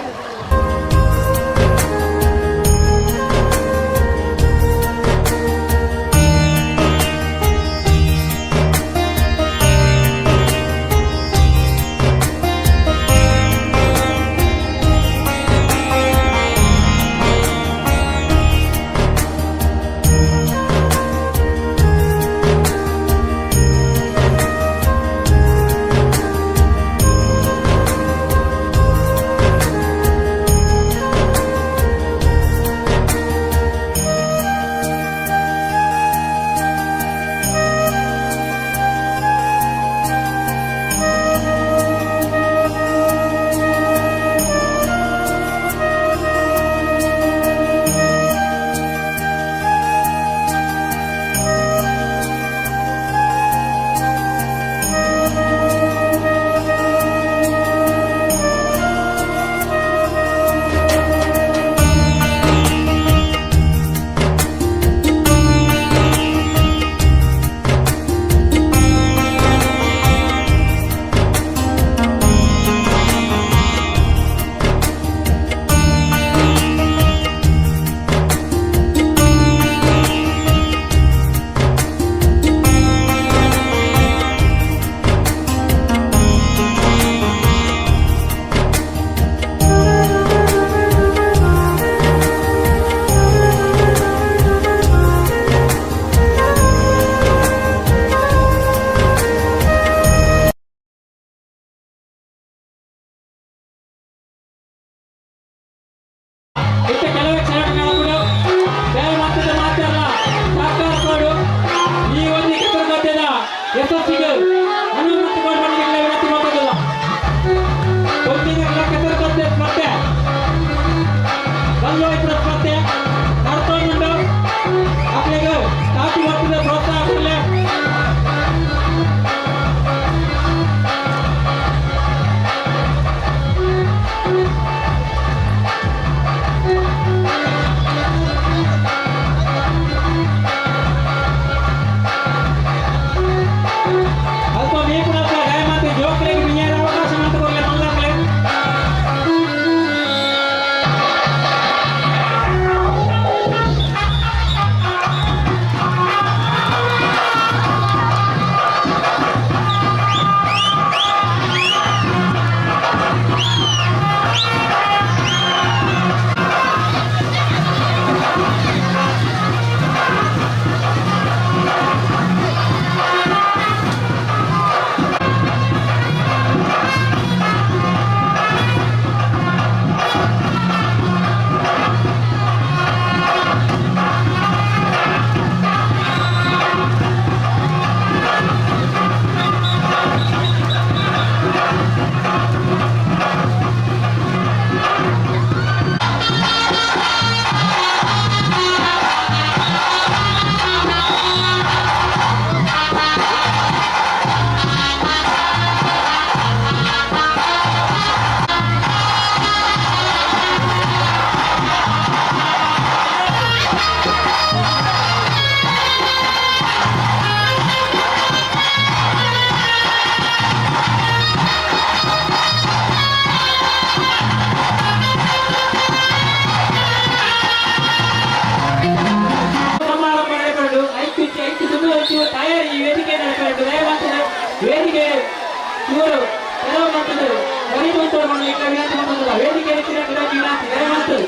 ಮಂಡಳಿ ವಿನಂತಿ ಮಾಡುವುದಿಲ್ಲ. ವೇದಿಕೆ ವಿನಂತಿ ದಯಮಾಡಿ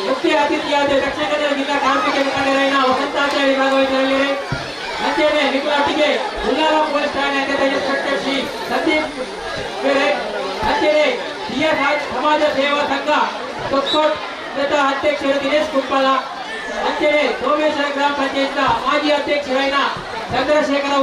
ಮುಖ್ಯ ಅತಿಥಿಯಾದ ದಕ್ಷಿಣ ಕನ್ನಡ ಜಿಲ್ಲಾ ಕಾರ್ಮಿಕ ಮುಖಂಡರಾದ ವಸಂತಾಚಾರ್ಯ ಭಾಗವಹಿಸಲಿದ್ದಾರೆ. ಅಂತೆಯೇ ನಿಕಲಾಟಿಗೆ ಉಲ್ಲಾರ ಪೊಲೀಸ್ ಠಾಣೆ ಇನ್ಸ್ಪೆಕ್ಟರ್ ಶ್ರೀ ಸಂದೀಪ್ ಬೇರೆ, ಅಂತೆಯೇ ಹಿರಿಯ ಸಮಾಜ ಸೇವಾ ಸಂಘ ತೊಕ್ಕೋಟ್ ಅಧ್ಯಕ್ಷರು ದಿನೇಶ್ ಕುಪ್ಪಲ, ಅಂತೆಯೇ ಸೋಮೇಶ್ವರ ಗ್ರಾಮ ಪಂಚಾಯತ್ ಮಾಜಿ ಅಧ್ಯಕ್ಷರಾದ ಚಂದ್ರಶೇಖರ